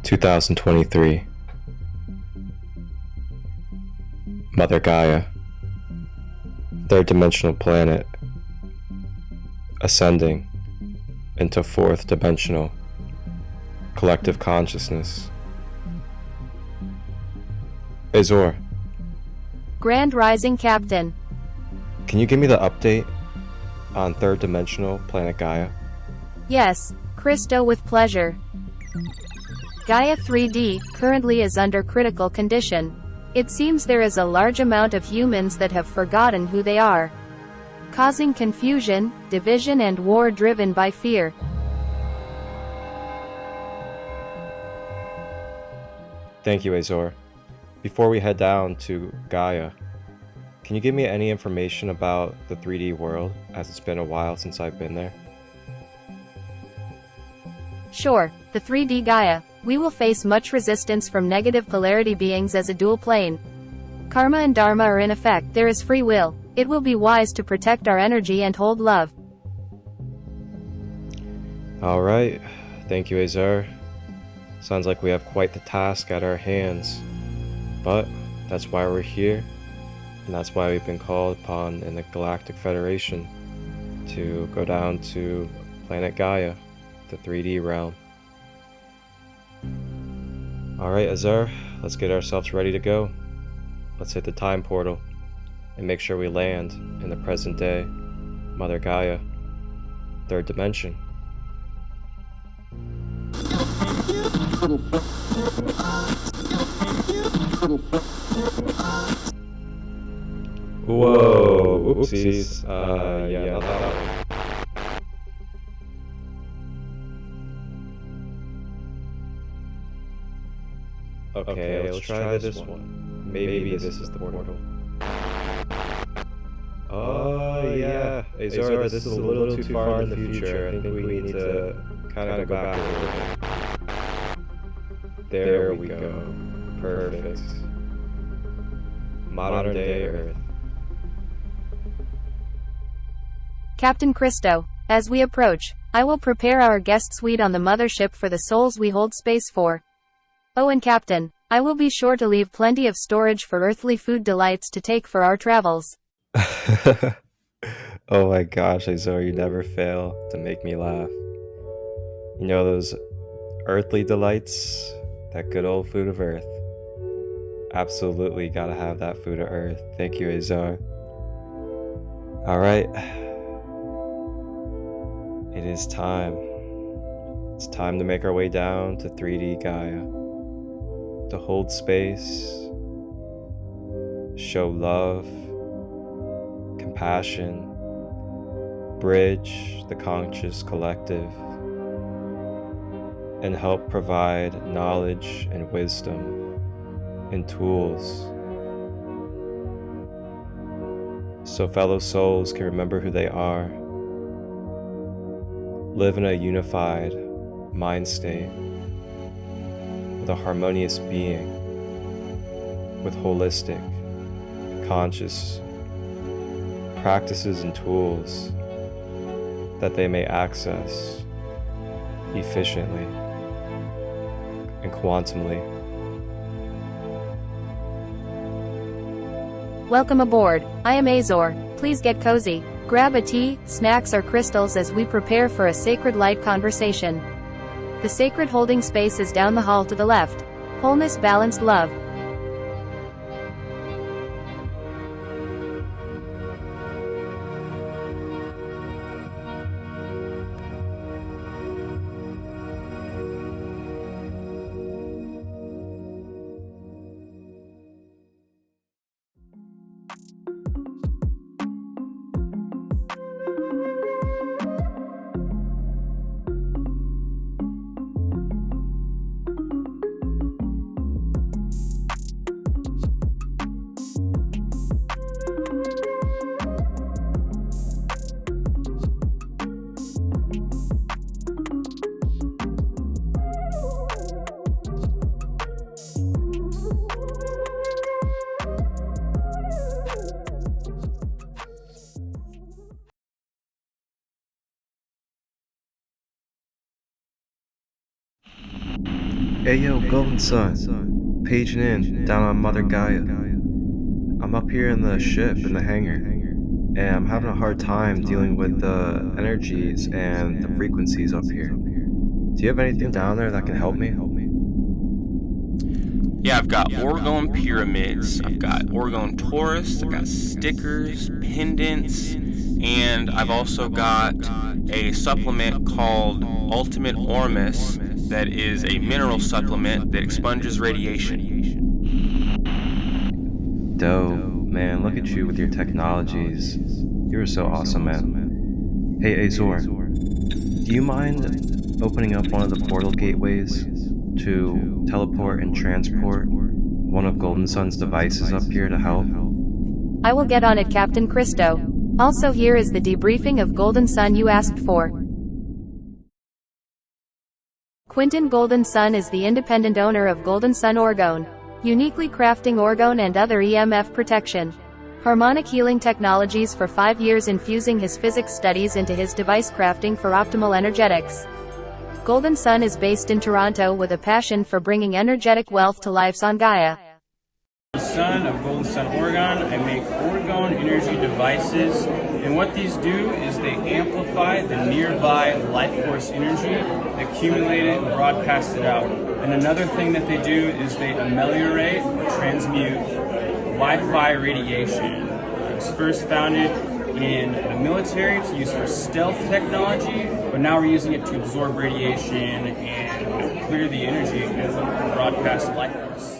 2023. Mother Gaia, third dimensional planet, ascending into fourth dimensional collective consciousness. Azor, Grand Rising Captain. can you give me the update on third dimensional planet Gaia? Yes, Christo, with pleasure. Gaia 3D currently is under critical condition. It seems there is a large amount of humans that have forgotten who they are, causing confusion, division and war driven by fear. Thank you, Azor. Before we head down to Gaia, can you give me any information about the 3D world, as it's been a while since I've been there? Sure, the 3D Gaia. We will face much resistance from negative polarity beings as a dual plane. Karma and Dharma are in effect. There is free will. It will be wise to protect our energy and hold love. Alright, thank you, Azor. Sounds like we have quite the task at our hands. But that's why we're here, and that's why we've been called upon in the Galactic Federation to go down to planet Gaia, the 3D realm. Alright, Azor, let's get ourselves ready to go. Let's hit the time portal and make sure we land in the present day, Mother Gaia, third dimension. Whoa, oopsies. Yeah, not that one. Okay, let's try this one. Maybe this is the portal. Oh, yeah. Azor, this is a little too far in the future. I think we need to kind of go back a little bit. There we go. Perfect. Modern day Earth. Captain Christo, as we approach, I will prepare our guest suite on the mothership for the souls we hold space for. Oh, and Captain, I will be sure to leave plenty of storage for earthly food delights to take for our travels. Oh my gosh, Azor, you never fail to make me laugh. You know those earthly delights? That good old food of earth. Absolutely gotta have that food of earth. Thank you, Azor. Alright. It is time. It's time to make our way down to 3D Gaia. To hold space, show love, compassion, bridge the conscious collective, and help provide knowledge and wisdom and tools so fellow souls can remember who they are, live in a unified mind state with a harmonious being, with holistic, conscious practices and tools that they may access efficiently and quantumly. Welcome aboard. I am Azor. Please get cozy. Grab a tea, snacks or crystals as we prepare for a sacred light conversation. The sacred holding space is down the hall to the left. Wholeness, balanced love. Hey yo, GoldenSun, paging in down on Mother Gaia. I'm up here in the ship in the hangar, and I'm having a hard time dealing with the energies and the frequencies up here. Do you have anything down there that can help me? Yeah, I've got orgone pyramids, I've got orgone torus, I've got stickers, pendants, and I've also got a supplement called Ultimate Ormes that is a mineral supplement that expunges radiation. Dope, man, look at you with your technologies. You're so awesome, man. Hey, Azor, do you mind opening up one of the portal gateways to teleport and transport one of GoldenSun's devices up here to help? I will get on it, Captain Christo. Also, here is the debriefing of GoldenSun you asked for. Quentin GoldenSun is the independent owner of GoldenSun Orgone, uniquely crafting orgone and other EMF protection. Harmonic healing technologies for 5 years, infusing his physics studies into his device crafting for optimal energetics. GoldenSun is based in Toronto with a passion for bringing energetic wealth to lives on Gaia. Son of GoldenSun Orgon. I make orgone energy devices, and what these do is they amplify the nearby life force energy, accumulate it, and broadcast it out. And another thing that they do is they ameliorate or transmute Wi-Fi radiation. It was first founded in the military to use for stealth technology, but now we're using it to absorb radiation and clear the energy and broadcast life force.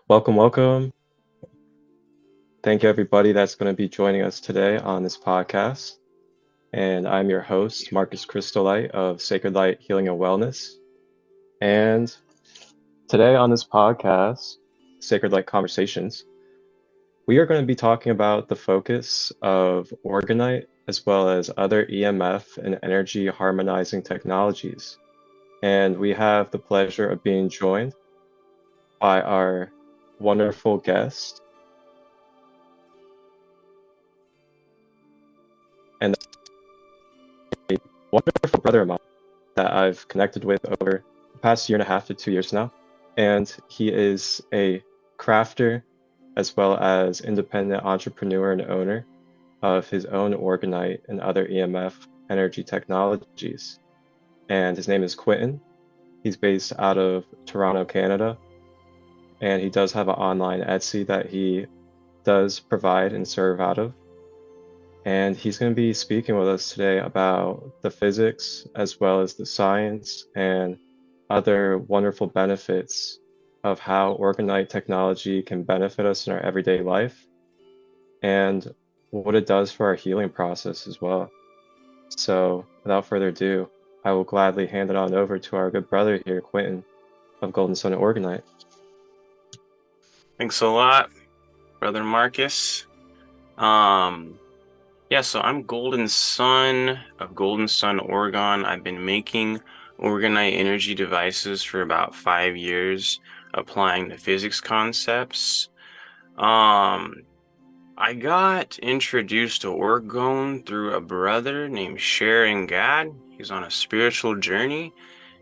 Welcome. Thank you, everybody that's going to be joining us today on this podcast. And I'm your host, Marcus Crystolite of Sacred Light Healing and Wellness. And today on this podcast, Sacred Light Conversations, we are going to be talking about the focus of orgonite as well as other EMF and energy harmonizing technologies. And we have the pleasure of being joined by our wonderful guest and a wonderful brother of mine that I've connected with over the past 1.5 to 2 years now. And he is a crafter as well as independent entrepreneur and owner of his own orgonite and other EMF energy technologies. And his name is Quentin. He's based out of Toronto, Canada. And he does have an online Etsy that he does provide and serve out of. And he's going to be speaking with us today about the physics as well as the science and other wonderful benefits of how orgonite technology can benefit us in our everyday life and what it does for our healing process as well. So without further ado, I will gladly hand it on over to our good brother here, Quentin of GoldenSun Orgonite. Thanks a lot, Brother Marcus. So I'm GoldenSun of GoldenSun Orgon. I've been making orgonite energy devices for about 5 years, applying the physics concepts. I got introduced to orgone through a brother named Sharon Gad. He's on a spiritual journey,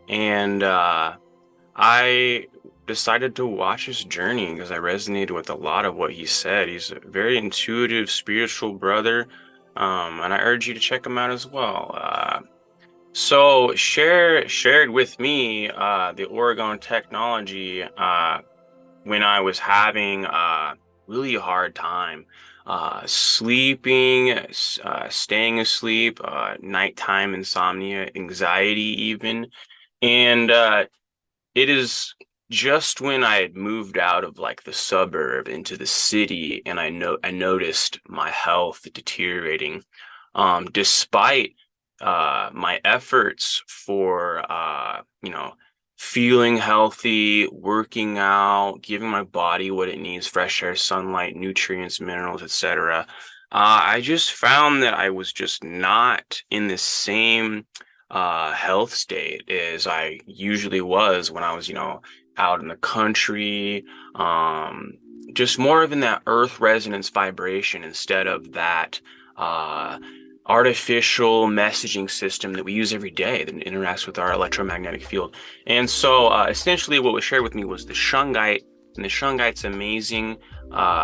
and I decided to watch his journey because I resonated with a lot of what he said. He's a very intuitive, spiritual brother, and I urge you to check him out as well. So shared with me the orgone technology when I was having really hard time sleeping, staying asleep, nighttime insomnia, anxiety even. And it is just when I had moved out of like the suburb into the city, and I noticed my health deteriorating, despite my efforts for feeling healthy, working out, giving my body what it needs, fresh air, sunlight, nutrients, minerals, etc. I just found that I was just not in the same health state as I usually was when I was, out in the country. Just more of in that earth resonance vibration instead of that artificial messaging system that we use every day that interacts with our electromagnetic field. And so essentially what was shared with me was the shungite, and the shungite's amazing.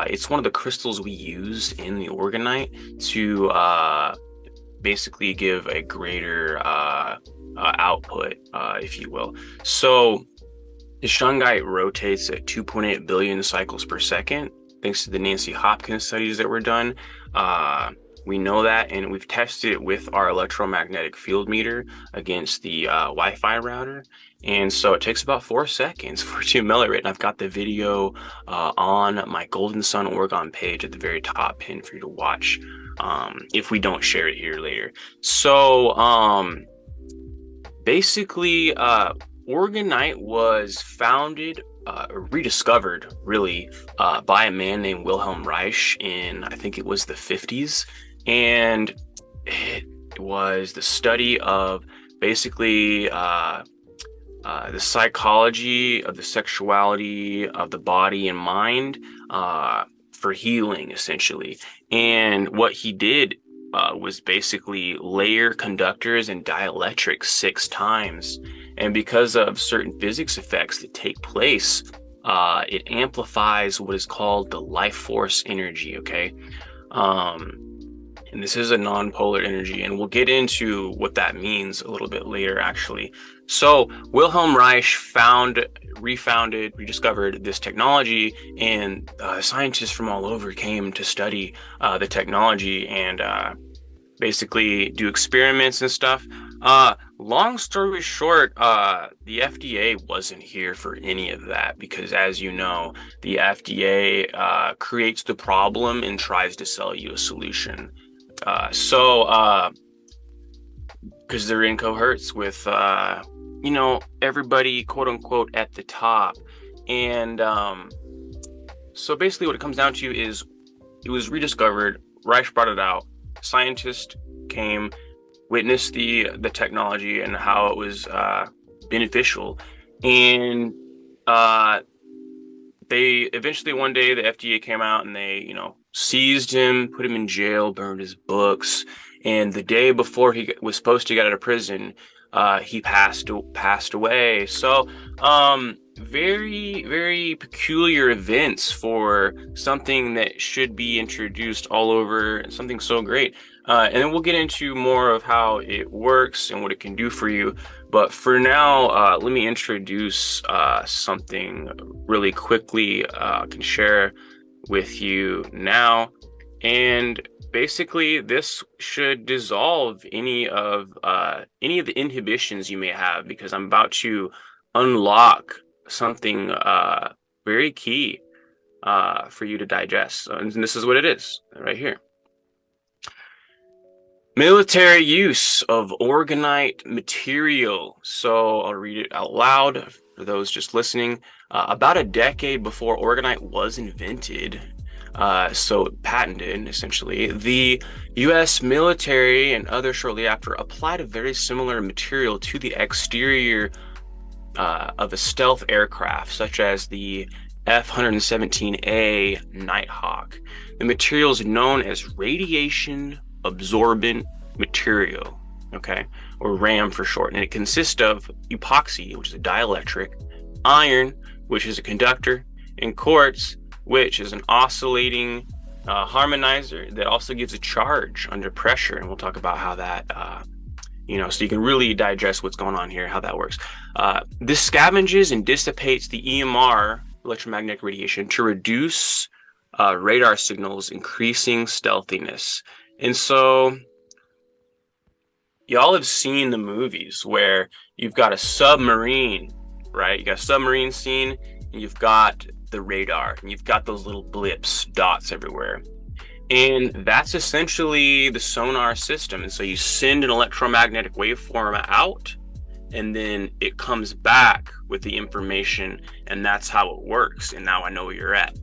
It's one of the crystals we use in the orgonite to basically give a greater output, if you will. So the shungite rotates at 2.8 billion cycles per second, thanks to the Nancy Hopkins studies that were done. We know that, and we've tested it with our electromagnetic field meter against the Wi-Fi router. And so it takes about 4 seconds for it to millirate. And I've got the video on my GoldenSun Orgone page at the very top pin for you to watch if we don't share it here later. So basically, Orgonite was founded, rediscovered really, by a man named Wilhelm Reich in, I think it was the 50s. And it was the study of basically the psychology of the sexuality of the body and mind for healing, essentially. And what he did was basically layer conductors and dielectrics 6 times. And because of certain physics effects that take place, it amplifies what is called the life force energy, okay? And this is a non-polar energy, and we'll get into what that means a little bit later, actually. So Wilhelm Reich rediscovered this technology, and scientists from all over came to study the technology and basically do experiments and stuff. Long story short, the FDA wasn't here for any of that because, as you know, the FDA creates the problem and tries to sell you a solution. Because they're in cohorts with, everybody, quote unquote, at the top. And so basically what it comes down to is it was rediscovered. Reich brought it out. Scientists came, witnessed the technology and how it was beneficial. And they eventually, one day, the FDA came out and they, seized him, put him in jail, burned his books. And the day before he was supposed to get out of prison, he passed away. So very, very peculiar events for something that should be introduced all over, something so great. And then we'll get into more of how it works and what it can do for you. But for now, let me introduce something really quickly I can share with you now. And basically, this should dissolve any of the inhibitions you may have, because I'm about to unlock something very key for you to digest. And this is what it is right here. Military use of orgonite material. So I'll read it out loud for those just listening. About a decade before orgonite was invented, so patented essentially, the U.S. military and others shortly after applied a very similar material to the exterior of a stealth aircraft, such as the F-117A Nighthawk. The material is known as radiation absorbent material, okay, or RAM for short, and it consists of epoxy, which is a dielectric, iron, which is a conductor, and quartz, which is an oscillating harmonizer that also gives a charge under pressure. And we'll talk about how that so you can really digest what's going on here, how that works. This scavenges and dissipates the EMR, electromagnetic radiation, to reduce radar signals, increasing stealthiness. And so y'all have seen the movies where you've got a submarine, right? You got a submarine scene, and you've got the radar, and you've got those little blips, dots everywhere. And that's essentially the sonar system. And so you send an electromagnetic waveform out, and then it comes back with the information, and that's how it works. And now I know where you're at.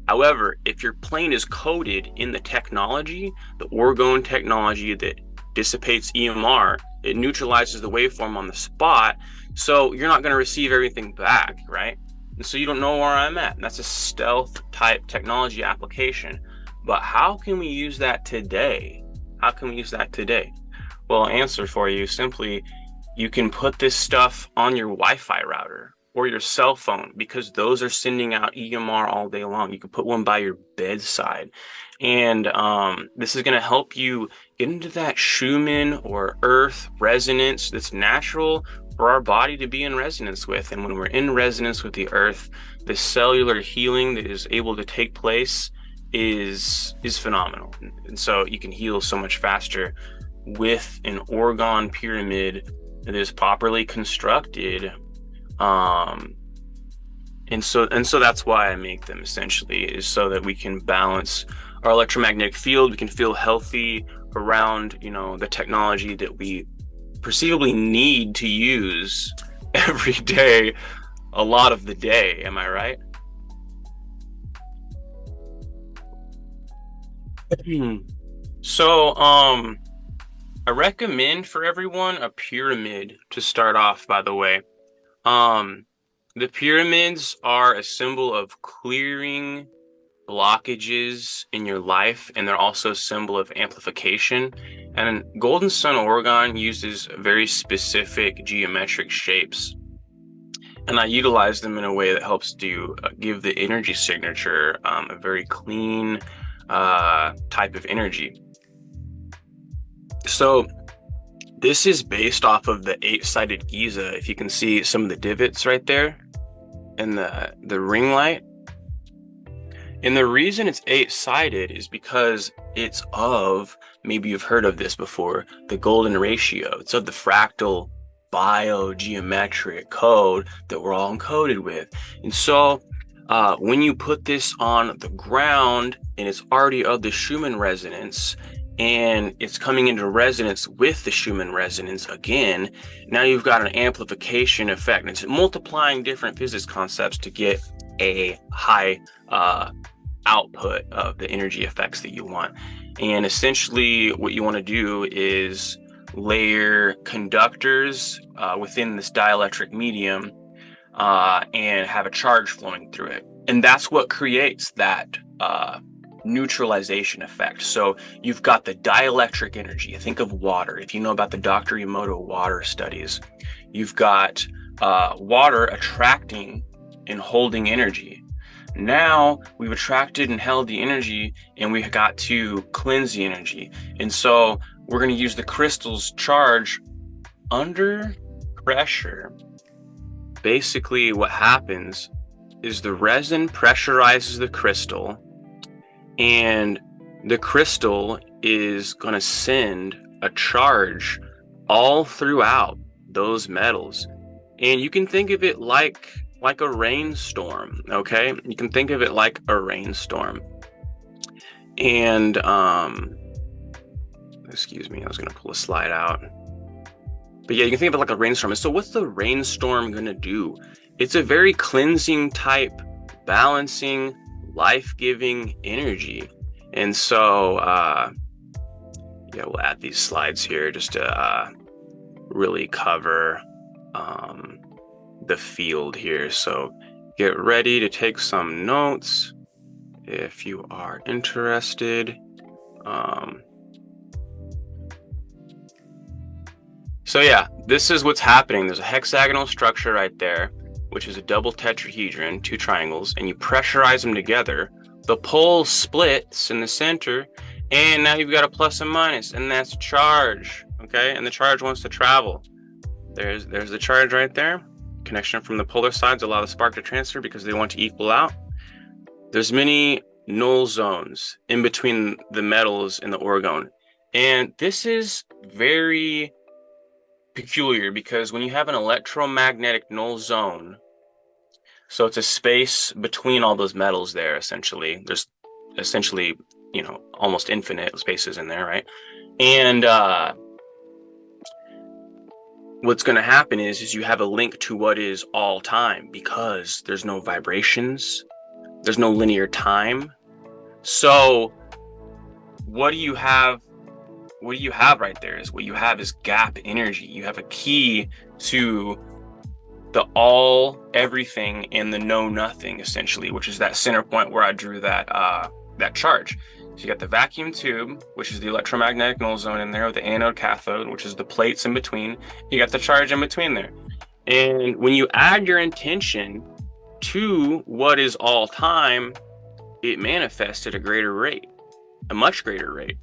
However, if your plane is coded in the technology, the orgone technology that dissipates EMR, it neutralizes the waveform on the spot, so you're not going to receive everything back, right? And so you don't know where I'm at. And that's a stealth type technology application. But how can we use that today? How can we use that today? Well, I'll answer for you simply. You can put this stuff on your Wi-Fi router or your cell phone, because those are sending out EMR all day long. You can put one by your bedside. And this is going to help you get into that Schumann or earth resonance that's natural for our body to be in resonance with. And when we're in resonance with the earth, the cellular healing that is able to take place is phenomenal. And so you can heal so much faster with an orgone pyramid that is properly constructed. And so that's why I make them, essentially, is so that we can balance our electromagnetic field. We can feel healthy around, the technology that we perceivably need to use every day, a lot of the day. Am I right? So, I recommend for everyone a pyramid to start off, by the way. The pyramids are a symbol of clearing blockages in your life, and they're also a symbol of amplification. And GoldenSun Orgon uses very specific geometric shapes, and I utilize them in a way that helps to give the energy signature a very clean type of energy. So this is based off of the 8-sided Giza. If you can see some of the divots right there and the ring light. And the reason it's 8-sided is because it's of, maybe you've heard of this before, the golden ratio. It's of the fractal biogeometric code that we're all encoded with. And so when you put this on the ground and it's already of the Schumann resonance, and it's coming into resonance with the Schumann resonance again, now you've got an amplification effect. And it's multiplying different physics concepts to get a high output of the energy effects that you want. And essentially what you want to do is layer conductors within this dielectric medium and have a charge flowing through it. And that's what creates that neutralization effect. So you've got the dielectric energy. Think of water. If you know about the Dr. Emoto water studies, you've got water attracting and holding energy. Now we've attracted and held the energy, and we got to cleanse the energy. And so we're going to use the crystal's charge under pressure. Basically what happens is the resin pressurizes the crystal, and the crystal is going to send a charge all throughout those metals. And you can think of it like a rainstorm, okay? You can think of it like a rainstorm. And, excuse me, I was going to pull a slide out. But yeah, you can think of it like a rainstorm. And so what's the rainstorm going to do? It's a very cleansing type, balancing, life-giving energy. And so, yeah, we'll add these slides here just to really cover the field here. So get ready to take some notes if you are interested. So yeah, this is what's happening. There's a hexagonal structure right there, which is a double tetrahedron, 2 triangles, and you pressurize them together. The pole splits in the center, and now you've got a plus and minus, and that's charge. okay? And the charge wants to travel. There's the charge right there. Connection from the polar sides allow the spark to transfer because they want to equal out. There's many null zones in between the metals in the orgone. And this is very peculiar because when you have an electromagnetic null zone, so it's a space between all those metals there, essentially. There's essentially, almost infinite spaces in there, right? And what's going to happen is you have a link to what is all time because there's no vibrations, there's no linear time. So what do you have right there is what you have is gap energy. You have a key to the all, everything, and the no nothing, essentially, which is that center point where I drew that charge. So you got the vacuum tube, which is the electromagnetic null zone in there with the anode cathode, which is the plates in between. You got the charge in between there. And when you add your intention to what is all time, it manifests at a greater rate, a much greater rate.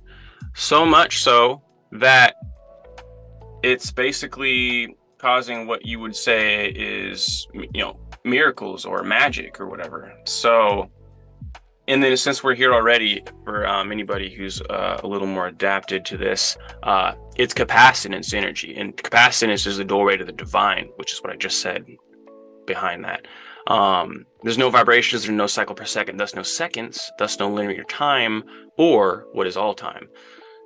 So much so that it's basically causing what you would say is, miracles or magic or whatever. So, and then since we're here already, for anybody who's a little more adapted to this, it's capacitance energy. And capacitance is the doorway to the divine, which is what I just said behind that. There's no vibrations, there's no cycle per second, thus no seconds, thus no linear time, or what is all time.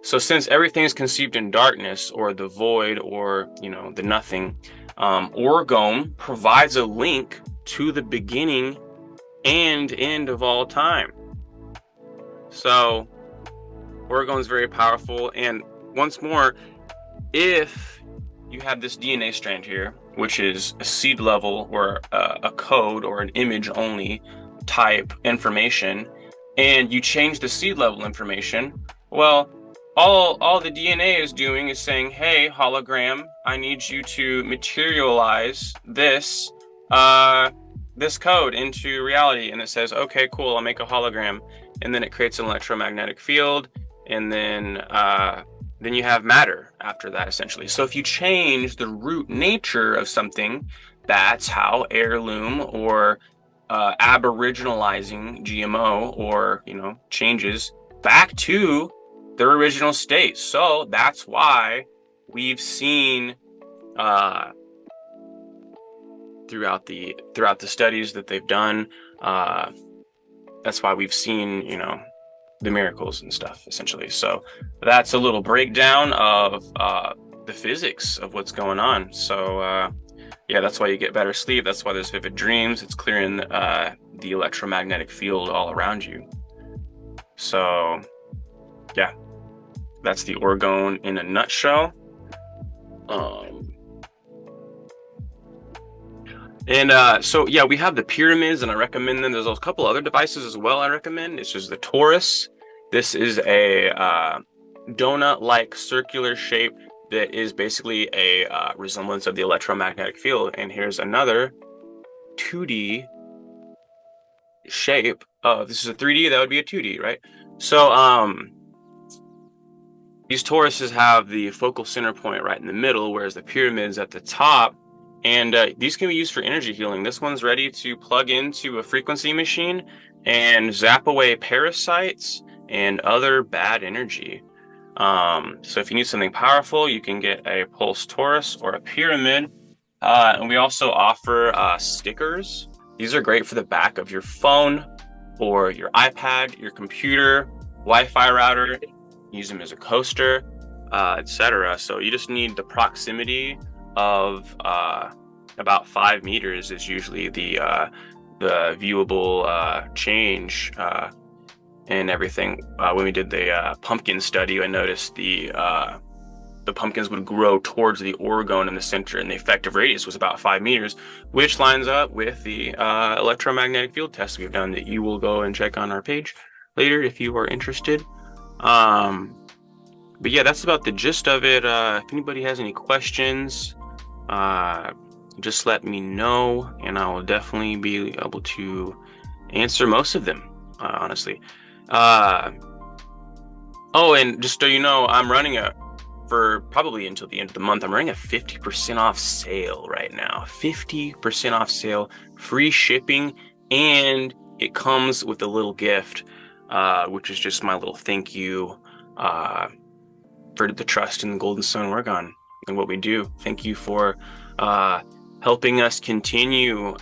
So since everything is conceived in darkness or the void or, the nothing, orgone provides a link to the beginning and end of all time. So orgone is very powerful. And once more, if you have this DNA strand here, which is a seed level or a code or an image only type information, and you change the seed level information, well, all the DNA is doing is saying, hey, hologram, I need you to materialize this code into reality. And it says, okay, cool, I'll make a hologram. And then it creates an electromagnetic field. And then you have matter after that, essentially. So if you change the root nature of something, that's how heirloom or aboriginalizing GMO or, changes back to their original state. So that's why we've seen throughout the studies that they've done, that's why we've seen, the miracles and stuff, essentially. So that's a little breakdown of the physics of what's going on. So yeah, that's why you get better sleep. That's why there's vivid dreams. It's clearing the electromagnetic field all around you. So yeah, that's the orgone in a nutshell. So yeah, we have the pyramids, and I recommend them. There's a couple other devices as well I recommend. This is the torus. This is a donut-like circular shape that is basically a resemblance of the electromagnetic field. And here's another 2D shape of, this is a 3D, that would be a 2D, right? So these toruses have the focal center point right in the middle, whereas the pyramid's at the top. And these can be used for energy healing. This one's ready to plug into a frequency machine and zap away parasites and other bad energy. So if you need something powerful, you can get a pulse torus or a pyramid. And we also offer stickers. These are great for the back of your phone or your iPad, your computer, Wi-Fi router. Use them as a coaster, etc. So you just need the proximity of about 5 meters is usually the viewable change and everything. When we did the pumpkin study, I noticed the pumpkins would grow towards the orgone in the center, and the effective radius was about 5 meters, which lines up with the electromagnetic field test we've done that you will go and check on our page later if you are interested. But yeah, that's about the gist of it. If anybody has any questions, just let me know, and I will definitely be able to answer most of them, honestly. Oh, and just so you know, I'm running a for probably until the end of the month, I'm running a 50% off sale right now. 50% off sale, free shipping, and it comes with a little gift, which is just my little thank you for the trust in the GoldenSun Orgon and what we do. Thank you for helping us continue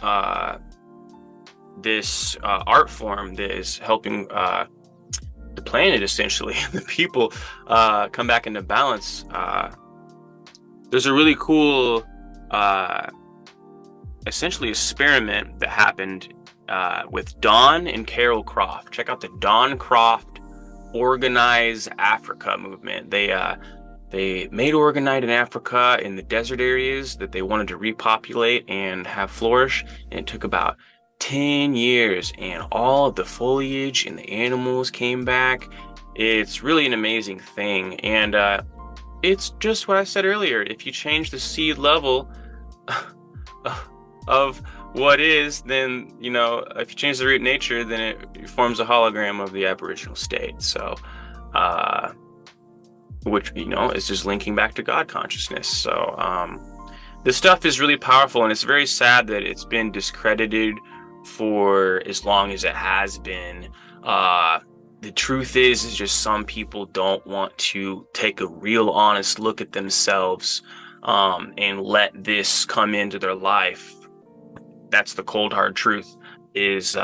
this art form that is helping the planet, essentially, the people come back into balance. There's a really cool essentially experiment that happened with Don and Carol Croft. Check out the Don Croft Organize Africa movement. They made orgonite in Africa in the desert areas that they wanted to repopulate and have flourish, and it took about 10 years, and all of the foliage and the animals came back. It's really an amazing thing, and it's just what I said earlier. If you change the seed level of what is, then, you know, if you change the root nature, then it forms a hologram of the aboriginal state. So which, you know, is just linking back to God consciousness. So this stuff is really powerful, and it's very sad that it's been discredited for as long as it has been. The truth is just some people don't want to take a real honest look at themselves and let this come into their life. That's the cold hard truth. Is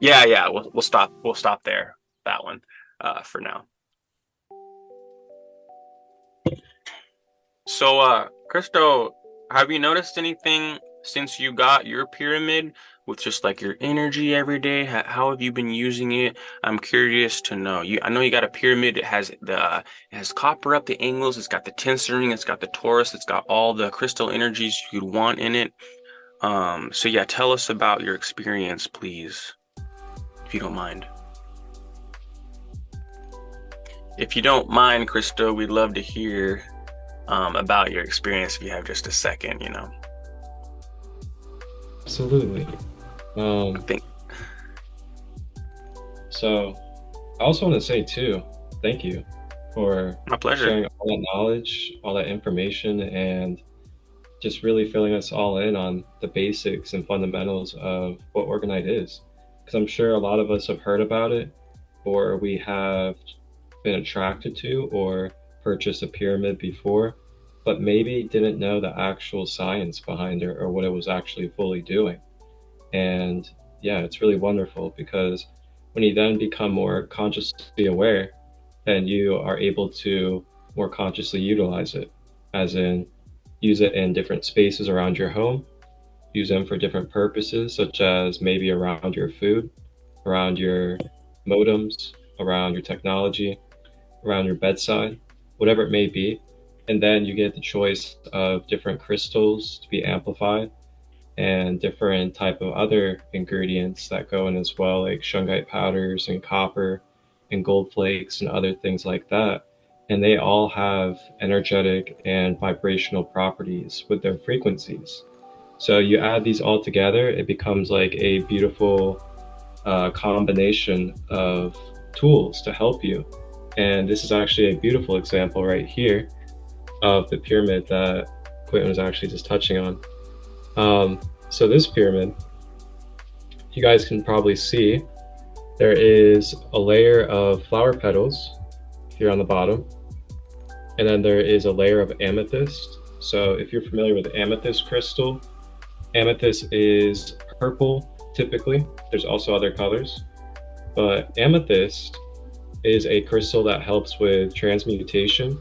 we'll stop there, that one, for now. So Christo, have you noticed anything since you got your pyramid with just like your energy every day? How have you been using it? I'm curious to know. I know you got a pyramid. It has copper up the angles. It's got the tensor ring. It's got the torus. It's got all the crystal energies you'd want in it. So yeah, tell us about your experience, please, if you don't mind. If you don't mind, Christo, we'd love to hear about your experience if you have just a second, you know. Absolutely. So I also want to say too, thank you for my pleasure. Sharing all that knowledge, all that information, and just really filling us all in on the basics and fundamentals of what Orgonite is. Because I'm sure a lot of us have heard about it, or we have been attracted to or purchased a pyramid before, but maybe didn't know the actual science behind it or what it was actually fully doing. And yeah, it's really wonderful, because when you then become more consciously aware, then you are able to more consciously utilize it, as in use it in different spaces around your home, use them for different purposes, such as maybe around your food, around your modems, around your technology, around your bedside, whatever it may be. And then you get the choice of different crystals to be amplified and different type of other ingredients that go in as well, like shungite powders and copper and gold flakes and other things like that. And they all have energetic and vibrational properties with their frequencies. So you add these all together, it becomes like a beautiful combination of tools to help you. And this is actually a beautiful example right here of the pyramid that Quentin was actually just touching on. So this pyramid, you guys can probably see there is a layer of flower petals here on the bottom, and then there is a layer of amethyst. So if you're familiar with amethyst crystal, amethyst is purple typically. There's also other colors, but amethyst is a crystal that helps with transmutation.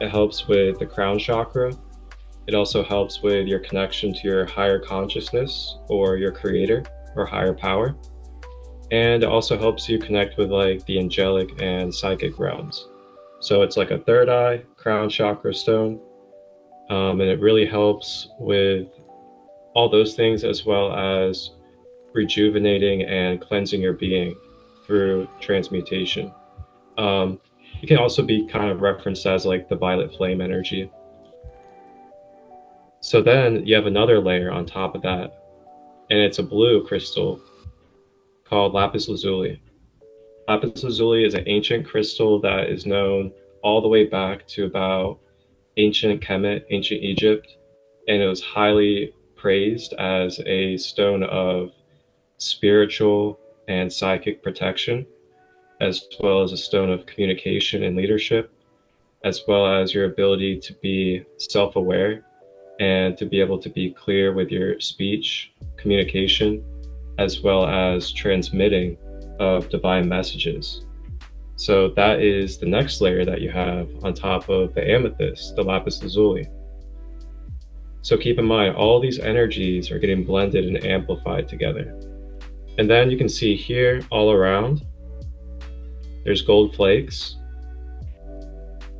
It helps with the crown chakra. It also helps with your connection to your higher consciousness or your creator or higher power. And it also helps you connect with like the angelic and psychic realms. So it's like a third eye crown chakra stone. And it really helps with all those things, as well as rejuvenating and cleansing your being through transmutation. It can also be kind of referenced as like the violet flame energy. So then you have another layer on top of that, and it's a blue crystal called lapis lazuli. Lapis lazuli is an ancient crystal that is known all the way back to about ancient Kemet, ancient Egypt, and it was highly praised as a stone of spiritual and psychic protection, as well as a stone of communication and leadership, as well as your ability to be self-aware and to be able to be clear with your speech, communication, as well as transmitting of divine messages. So that is the next layer that you have on top of the amethyst, the lapis lazuli. So keep in mind, all these energies are getting blended and amplified together. And then you can see here all around, there's gold flakes.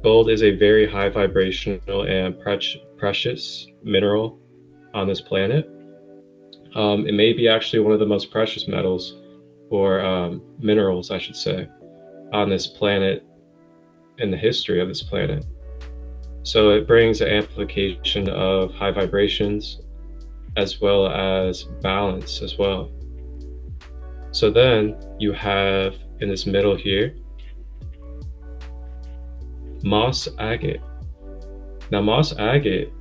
Gold is a very high vibrational and precious mineral on this planet. It may be actually one of the most precious metals, or minerals, I should say, on this planet, in the history of this planet. So it brings an amplification of high vibrations as well as balance as well. So then you have in this middle here, moss agate. Now moss agate,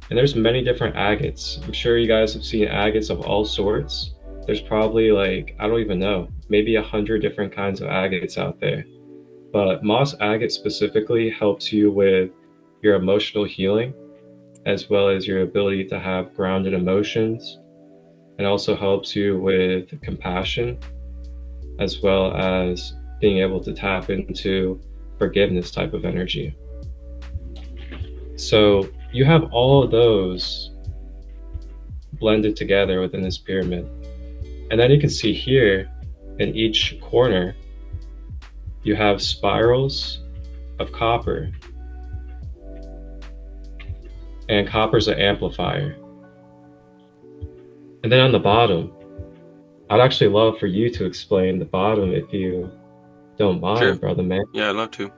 and there's many different agates. I'm sure you guys have seen agates of all sorts. There's probably like, I don't even know, maybe 100 different kinds of agates out there. But moss agate specifically helps you with your emotional healing, as well as your ability to have grounded emotions, and also helps you with compassion, as well as being able to tap into forgiveness type of energy. So you have all of those blended together within this pyramid. And then you can see here in each corner, you have spirals of copper. And copper's an amplifier. And then on the bottom, I'd actually love for you to explain the bottom if you don't mind, Sure. brother man. Yeah, I'd love to.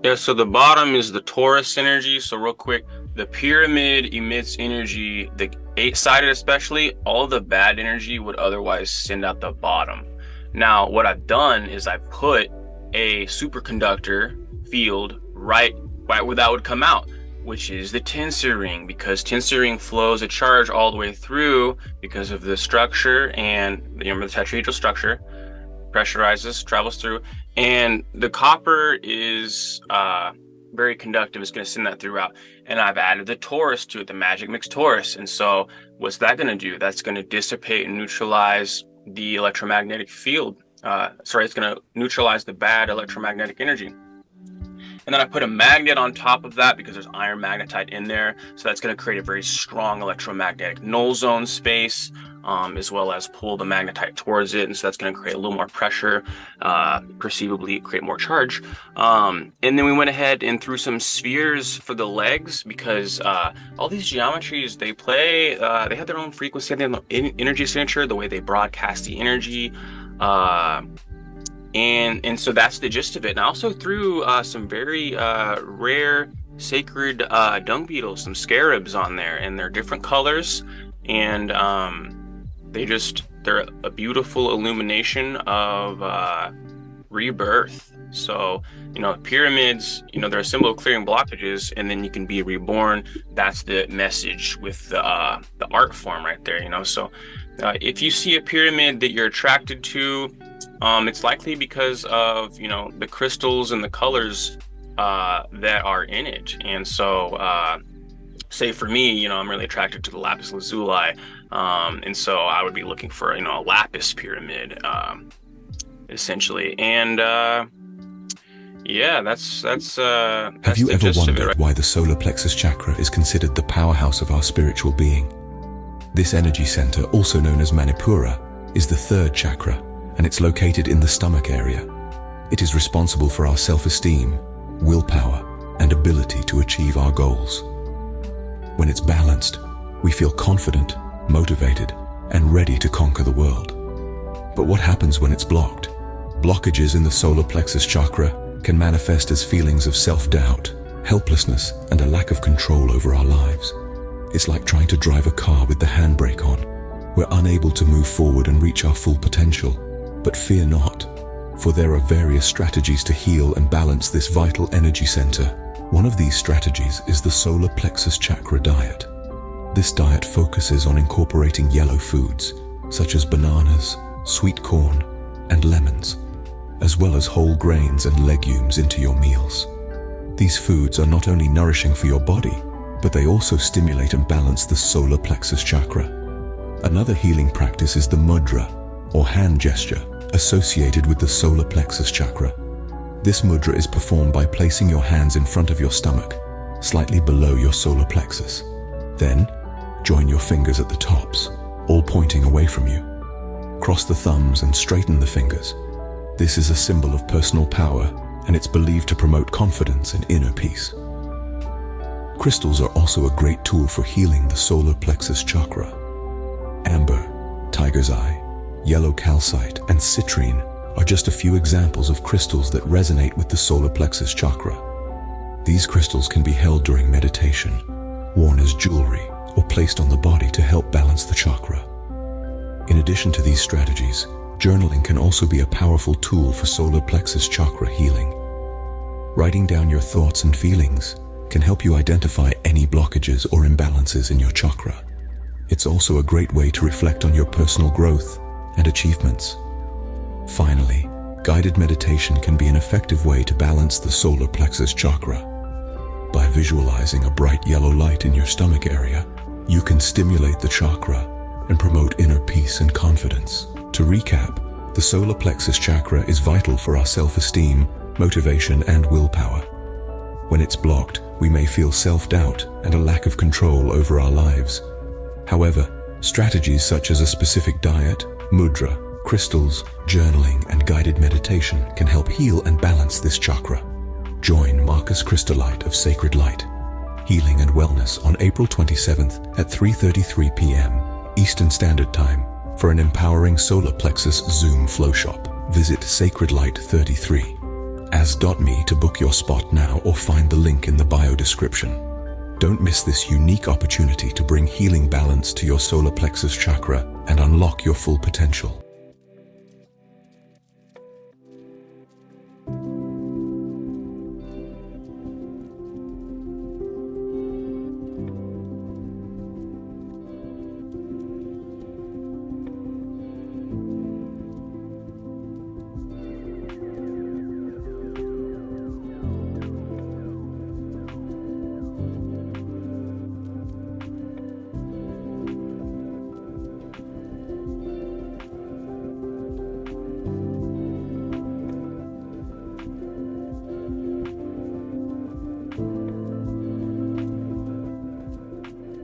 Yeah, so the bottom is the torus energy. So real quick, the pyramid emits energy, the 8-sided especially, all the bad energy would otherwise send out the bottom. Now, what I've done is I put a superconductor field right where that would come out, which is the tensor ring, because tensor ring flows a charge all the way through because of the structure, and remember the tetrahedral structure, pressurizes, travels through, and the copper is very conductive. It's going to send that throughout. And I've added the torus to it, the magic mix torus. And so what's that going to do? That's going to dissipate and neutralize the electromagnetic field. It's going to neutralize the bad electromagnetic energy. And then I put a magnet on top of that because there's iron magnetite in there. So that's going to create a very strong electromagnetic null zone space, as well as pull the magnetite towards it. And so that's going to create a little more pressure, perceivably create more charge. And then we went ahead and threw some spheres for the legs, because all these geometries, they have their own frequency, they have their own energy signature, the way they broadcast the energy. And so that's the gist of it. And I also threw some very rare sacred dung beetles, some scarabs on there, and they're different colors, and they're a beautiful illumination of rebirth. So, pyramids, they're a symbol of clearing blockages, and then you can be reborn. That's the message with the art form right there, So if you see a pyramid that you're attracted to, it's likely because of, the crystals and the colors that are in it. And so, say for me, I'm really attracted to the lapis lazuli. And so I would be looking for, a lapis pyramid, essentially. And that's Have you ever wondered why the solar plexus chakra is considered the powerhouse of our spiritual being? This energy center, also known as Manipura, is the third chakra, and it's located in the stomach area. It is responsible for our self-esteem, willpower, and ability to achieve our goals. When it's balanced, we feel confident, motivated, and ready to conquer the world. But what happens when it's blocked? Blockages in the solar plexus chakra can manifest as feelings of self-doubt, helplessness, and a lack of control over our lives. It's like trying to drive a car with the handbrake on. We're unable to move forward and reach our full potential. But fear not. for there are various strategies to heal and balance this vital energy center. One of these strategies is the solar plexus chakra diet. This diet focuses on incorporating yellow foods, such as bananas, sweet corn, and lemons, as well as whole grains and legumes into your meals. These foods are not only nourishing for your body, but they also stimulate and balance the solar plexus chakra. Another healing practice is the mudra, or hand gesture, associated with the solar plexus chakra. This mudra is performed by placing your hands in front of your stomach, slightly below your solar plexus. Then, join your fingers at the tops, all pointing away from you. Cross the thumbs and straighten the fingers. This is a symbol of personal power, and it's believed to promote confidence and inner peace. Crystals are also a great tool for healing the solar plexus chakra. Amber, tiger's eye, yellow calcite, and citrine are just a few examples of crystals that resonate with the solar plexus chakra. These crystals can be held during meditation, worn as jewelry, or placed on the body to help balance the chakra. In addition to these strategies, journaling can also be a powerful tool for solar plexus chakra healing. Writing down your thoughts and feelings can help you identify any blockages or imbalances in your chakra. It's also a great way to reflect on your personal growth and achievements. Finally, guided meditation can be an effective way to balance the solar plexus chakra. By visualizing a bright yellow light in your stomach area, you can stimulate the chakra and promote inner peace and confidence. To recap, the solar plexus chakra is vital for our self-esteem, motivation, and willpower. When it's blocked, we may feel self-doubt and a lack of control over our lives. However, strategies such as a specific diet, mudra, crystals, journaling, and guided meditation can help heal and balance this chakra. Join Marcus Christolite of Sacred Light, Healing and Wellness on April 27th at 3:33 p.m. Eastern Standard Time for an empowering solar plexus Zoom flow shop. Visit Sacred Light 33 as.me to book your spot now or find the link in the bio description. Don't miss this unique opportunity to bring healing balance to your solar plexus chakra and unlock your full potential.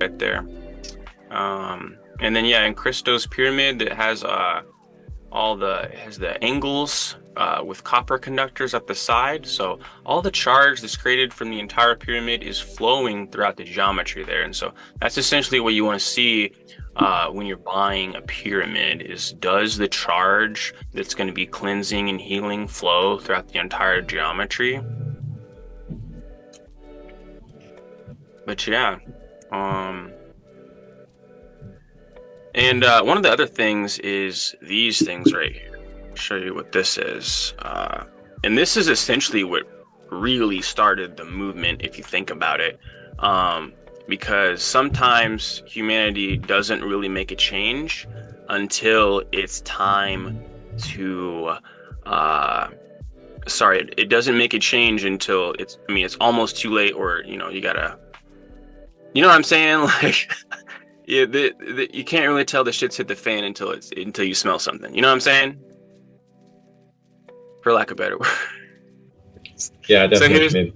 Right there. And then in Christo's pyramid, it has the angles with copper conductors at the side, so all the charge that's created from the entire pyramid is flowing throughout the geometry there. And so that's essentially what you want to see when you're buying a pyramid, is does the charge that's going to be cleansing and healing flow throughout the entire geometry. But and one of the other things is these things right here. I'll show you what this is. And this is essentially what really started the movement, if you think about it. Because sometimes humanity doesn't really make a change until it's time to it doesn't make a change until it's almost too late, or you gotta, you know what I'm saying? Like, yeah, you can't really tell the shit's hit the fan until you smell something. You know what I'm saying? For lack of a better word. Yeah, definitely.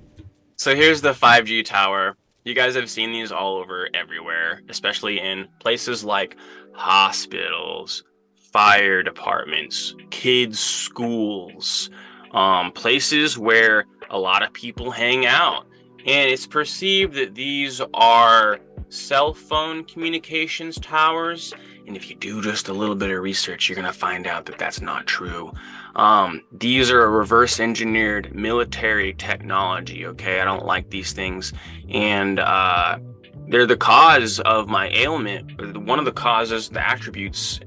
So here's the 5G tower. You guys have seen these all over everywhere, especially in places like hospitals, fire departments, kids' schools, places where a lot of people hang out. And it's perceived that these are cell phone communications towers. And if you do just a little bit of research, you're going to find out that that's not true. These are a reverse engineered military technology. Okay. I don't like these things. And they're the cause of my ailment. One of the causes, the attributes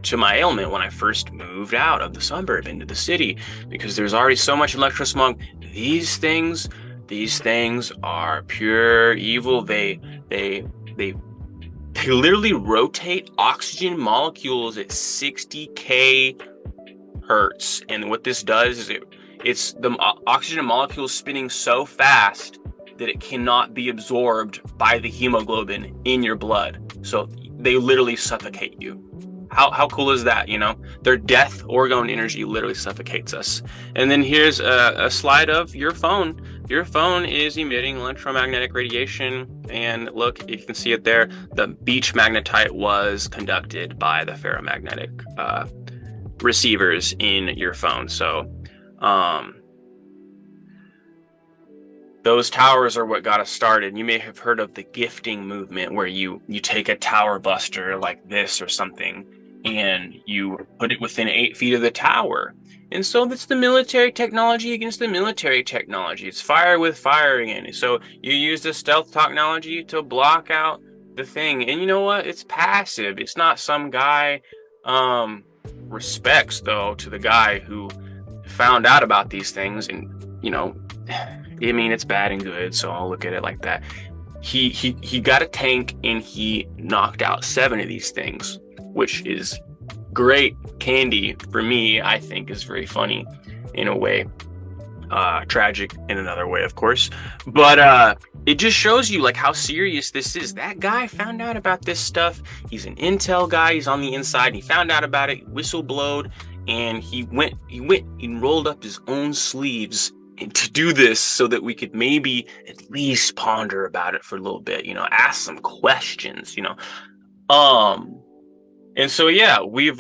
to my ailment when I first moved out of the suburb into the city, because there's already so much electrosmog. These things are pure evil. They literally rotate oxygen molecules at 60k hertz, and what this does is it's the oxygen molecules spinning so fast that it cannot be absorbed by the hemoglobin in your blood. So they literally suffocate you. How cool is that? You know, their death orgone energy literally suffocates us. And then here's a slide of your phone. Your phone is emitting electromagnetic radiation, and look, you can see it there. The beach magnetite was conducted by the ferromagnetic receivers in your phone. So those towers are what got us started. You may have heard of the gifting movement, where you take a tower buster like this or something, and you put it within 8 feet of the tower. And so that's the military technology against the military technology. It's fire with fire again. So you use the stealth technology to block out the thing. And you know what? It's passive. It's not some guy. Respects, though, to the guy who found out about these things, and, you know, I mean, it's bad and good, so I'll look at it like that. He got a tank and he knocked out 7 of these things, which is great candy for me. I think is very funny in a way, tragic in another way, of course. But it just shows you like how serious this is. That guy found out about this stuff. He's an intel guy. He's on the inside. He found out about it, whistleblowed, and he went and rolled up his own sleeves to do this so that we could maybe at least ponder about it for a little bit, you know, ask some questions, you know. And so yeah, we've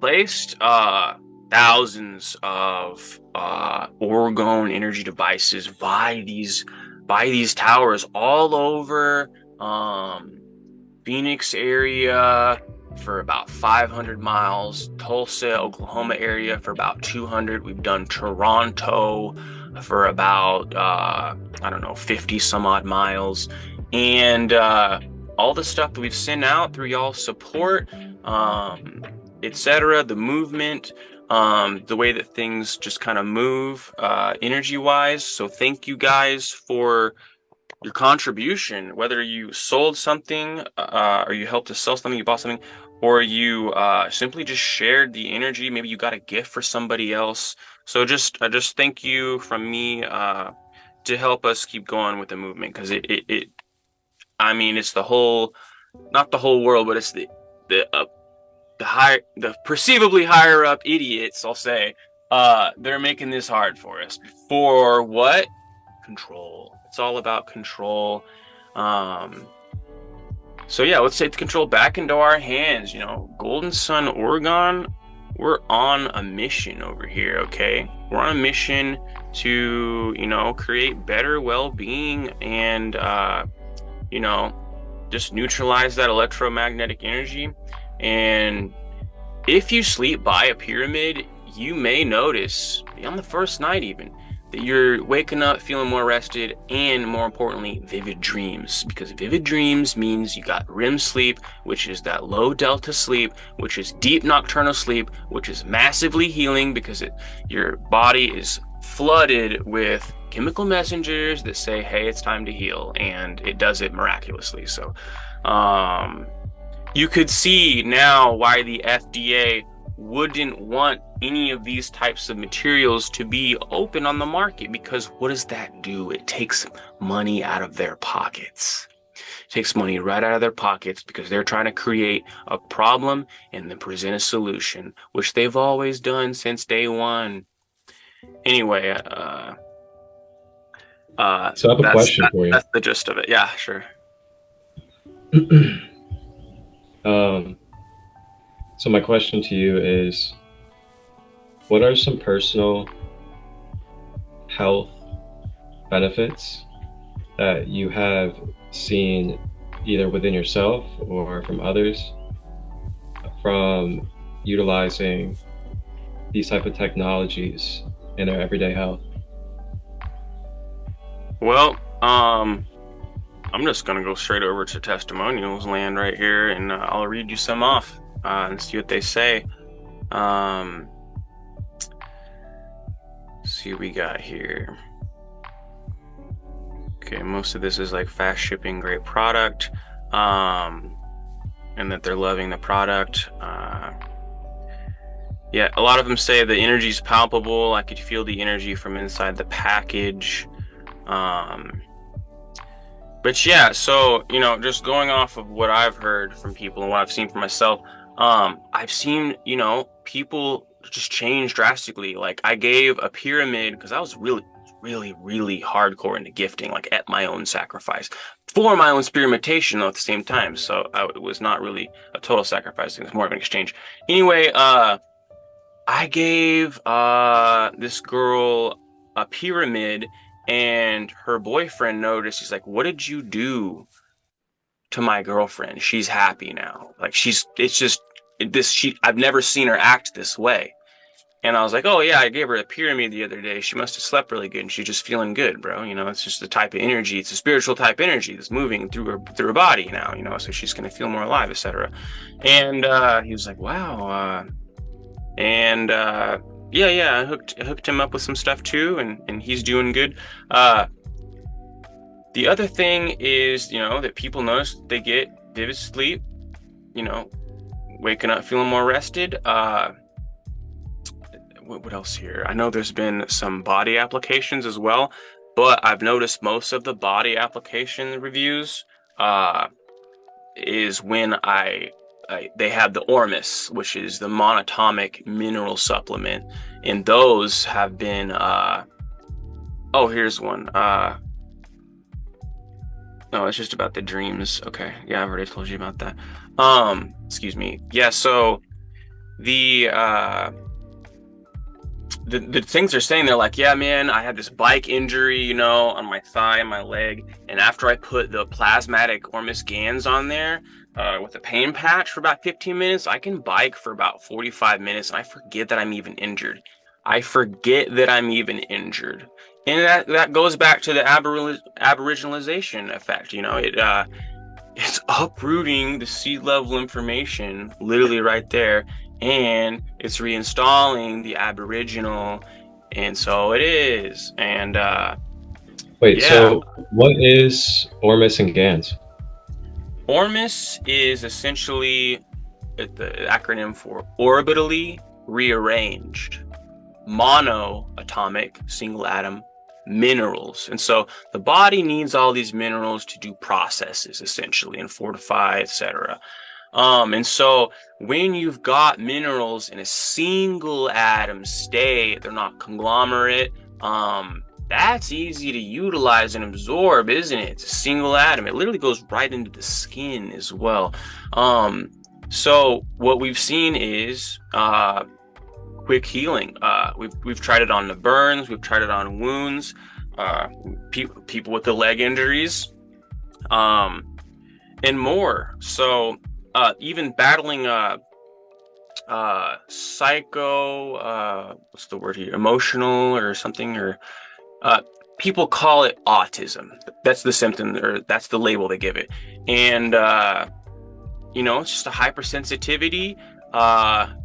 placed thousands of orgone energy devices by these towers all over Phoenix area for about 500 miles, Tulsa, Oklahoma area for about 200. We've done Toronto for about, 50 some odd miles. And all the stuff that we've sent out through y'all's support, etc., the movement, the way that things just kind of move energy-wise. So thank you guys for your contribution, whether you sold something or you helped to sell something, you bought something, or you simply just shared the energy. Maybe you got a gift for somebody else. So just thank you from me to help us keep going with the movement, because I mean, it's the whole, not the whole world, but it's the perceivably higher up idiots, I'll say, they're making this hard for us. For what? Control. It's all about control. So yeah, let's take the control back into our hands. You know, GoldenSun Orgon, we're on a mission over here, okay? We're on a mission to, you know, create better well-being and, you know, just neutralize that electromagnetic energy. And if you sleep by a pyramid, you may notice, on the first night even, that you're waking up feeling more rested, and more importantly, vivid dreams. Because vivid dreams means you got REM sleep, which is that low delta sleep, which is deep nocturnal sleep, which is massively healing because your body is flooded with chemical messengers that say, hey, it's time to heal, and it does it miraculously. So you could see now why the FDA wouldn't want any of these types of materials to be open on the market, because what does that do? It takes money out of their pockets. It takes money right out of their pockets, because they're trying to create a problem and then present a solution, which they've always done since day one. Anyway, so I have a question for you. That's the gist of it. Yeah, sure. So my question to you is, what are some personal health benefits that you have seen either within yourself or from others from utilizing these type of technologies in their everyday health? Well, I'm just gonna go straight over to testimonials land right here, and I'll read you some off. and see what they say. See what we got here. Okay, most of this is like fast shipping, great product, and that they're loving the product. Yeah, a lot of them say the energy is palpable. I could feel the energy from inside the package. But yeah, so, you know, just going off of what I've heard from people and what I've seen for myself, I've seen, you know, people just change drastically. Like, I gave a pyramid because I was really hardcore into gifting, like at my own sacrifice for my own experimentation at the same time. So it was not really a total sacrifice. It was more of an exchange. Anyway, I gave this girl a pyramid, and her boyfriend noticed. He's like, "What did you do to my girlfriend? She's happy now. Like, I've never seen her act this way." And I was like, "Oh yeah, I gave her a pyramid the other day. She must have slept really good, and she's just feeling good, bro. You know, it's just the type of energy. It's a spiritual type energy that's moving through her body now. You know, so she's gonna feel more alive, etc." And he was like, "Wow." Yeah, I hooked him up with some stuff too, and he's doing good. The other thing is, you know, that people notice they get vivid sleep, you know, waking up feeling more rested. What else here? I know there's been some body applications as well, but I've noticed most of the body application reviews is when they have the Ormes, which is the monatomic mineral supplement, and those have been oh, here's one. No, it's just about the dreams. Okay, yeah, I've already told you about that. Excuse me. Yeah, so the things they're saying, they're like, "Yeah, man, I had this bike injury, you know, on my thigh and my leg, and after I put the plasmatic Ormes Gans on there with a pain patch for about 15 minutes, I can bike for about 45 minutes, and I forget that I'm even injured. And that goes back to the aboriginalization effect. You know, it's uprooting the seed level information literally right there, and it's reinstalling the aboriginal, and so it is. And Wait, yeah. So what is Ormes and Gans? Ormes is essentially the acronym for orbitally rearranged monoatomic single atom minerals. And so the body needs all these minerals to do processes, essentially, and fortify, etc. And so when you've got minerals in a single atom state, they're not conglomerate, that's easy to utilize and absorb, isn't it? It's a single atom. It literally goes right into the skin as well. So what we've seen is quick healing. We've tried it on the burns. We've tried it on wounds. People with the leg injuries, and more. So even battling what's the word here? Emotional or something, or people call it autism. That's the symptom, or that's the label they give it. And you know, it's just a hypersensitivity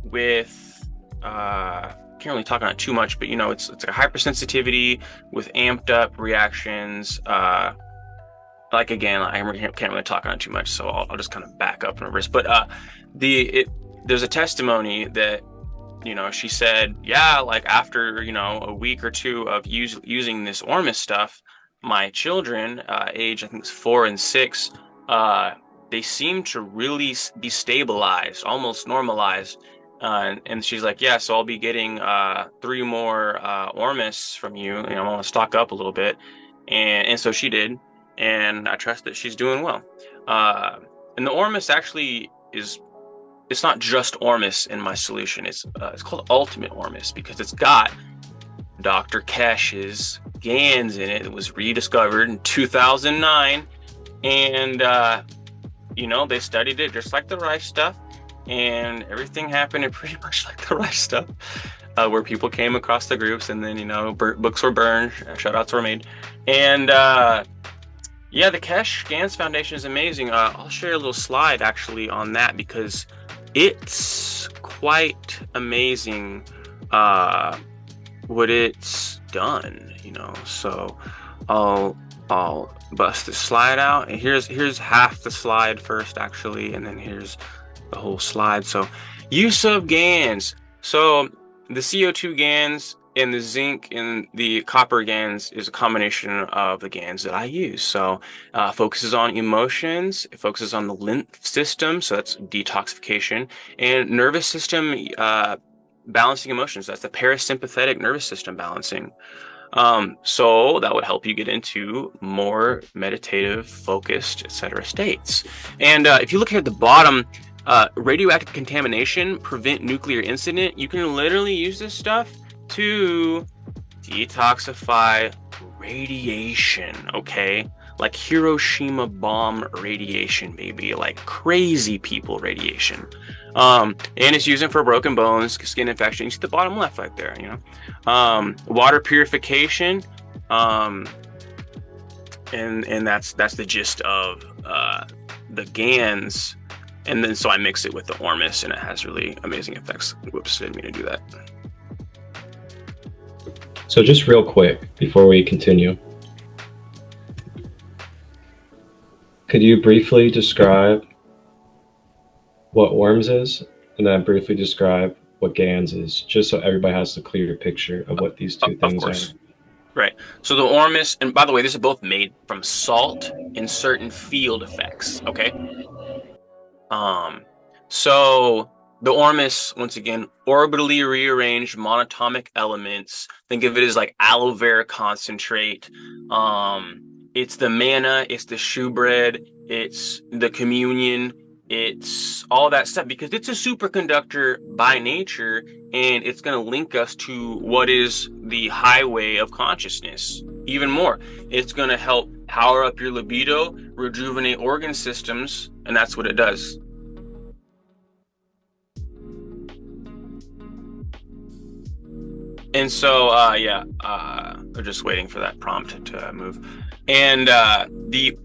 with can't really talk on it too much, but you know, it's a hypersensitivity with amped up reactions. Like, again, I can't really talk on it too much, so I'll just kind of back up and reverse. But there's a testimony that, you know, she said, yeah, like after, you know, a week or two of using this Ormes stuff, my children, age I think it's 4 and 6, they seem to really be stabilized, almost normalized. And she's like, yeah, so I'll be getting 3 more Ormes from you. You know, I want to stock up a little bit. And so she did. And I trust that she's doing well. And the Ormes actually it's not just Ormes in my solution. It's called Ultimate Ormes because it's got Dr. Kesh's Gans in it. It was rediscovered in 2009. And, you know, they studied it just like the rice stuff. And everything happened pretty much like the rice stuff, where people came across the groups, and then, you know, books were burned, shout-outs were made. And yeah, the Kesh Gans Foundation is amazing. I'll share a little slide actually on that, because it's quite amazing what it's done, So I'll bust the slide out, and here's half the slide first, actually, and then here's the whole slide. So use of GANs. So the CO2 GANs and the zinc and the copper GANs is a combination of the GANs that I use. So focuses on emotions, it focuses on the lymph system, so that's detoxification, and nervous system balancing emotions. That's the parasympathetic nervous system balancing. So that would help you get into more meditative, focused, etc. states. And if you look here at the bottom, radioactive contamination, prevent nuclear incident, you can literally use this stuff to detoxify radiation, okay? Like Hiroshima bomb radiation, baby, like crazy people radiation. And it's using for broken bones, skin infection. You see the bottom left right there, water purification, and that's the gist of the GANs. And then so I mix it with the Ormes, and it has really amazing effects. Whoops, didn't mean to do that. So just real quick before we continue, could you briefly describe what Ormes is, and then briefly describe what GANs is, just so everybody has a clear picture of what these two things are? Right. So the Ormes, and by the way, these are both made from salt and certain field effects, okay? So the Ormes, once again, orbitally rearranged monatomic elements. Think of it as like aloe vera concentrate. It's the manna, it's the shewbread, it's the communion, it's all that stuff, because it's a superconductor by nature, and it's going to link us to what is the highway of consciousness even more. It's going to help power up your libido, rejuvenate organ systems, and that's what it does. And so, I'm just waiting for that prompt to move. And the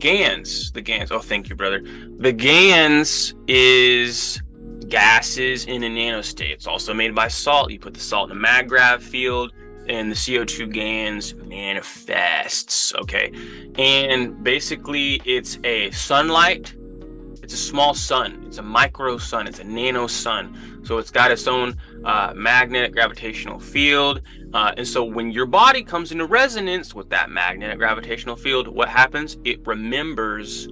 GANs, oh, thank you, brother. The GANs is gases in a nanostate. It's also made by salt. You put the salt in a mag-grav field, and the CO2 GANs manifests, okay? And basically, it's a sunlight. It's a small sun. It's a micro sun. It's a nano sun. So it's got its own magnetic gravitational field. And so when your body comes into resonance with that magnetic gravitational field, what happens? It remembers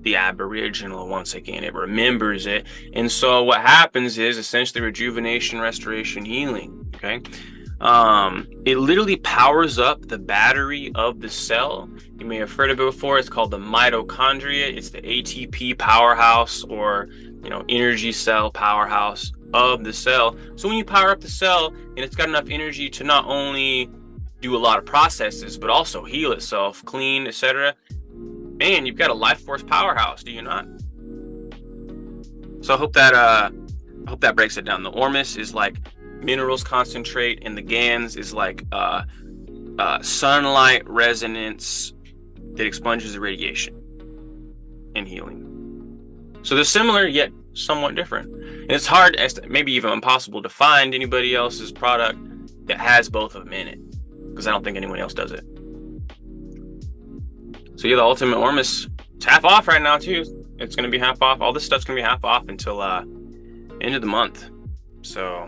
the aboriginal once again. It remembers it. And so what happens is essentially rejuvenation, restoration, healing, okay? It literally powers up the battery of the cell. You may have heard of it before. It's called the mitochondria. It's the ATP powerhouse, or energy cell powerhouse of the cell. So when you power up the cell and it's got enough energy to not only do a lot of processes but also heal itself, clean, etc., man, you've got a life force powerhouse, do you not? So I hope that breaks it down. The Ormes is like minerals concentrate, and the GANs is like sunlight resonance that expunges the radiation and healing. So they're similar yet somewhat different. And it's hard, maybe even impossible, to find anybody else's product that has both of them in it, because I don't think anyone else does it. So yeah, the Ultimate Ormes, it's half off right now too. It's going to be half off. All this stuff's going to be half off until end of the month. So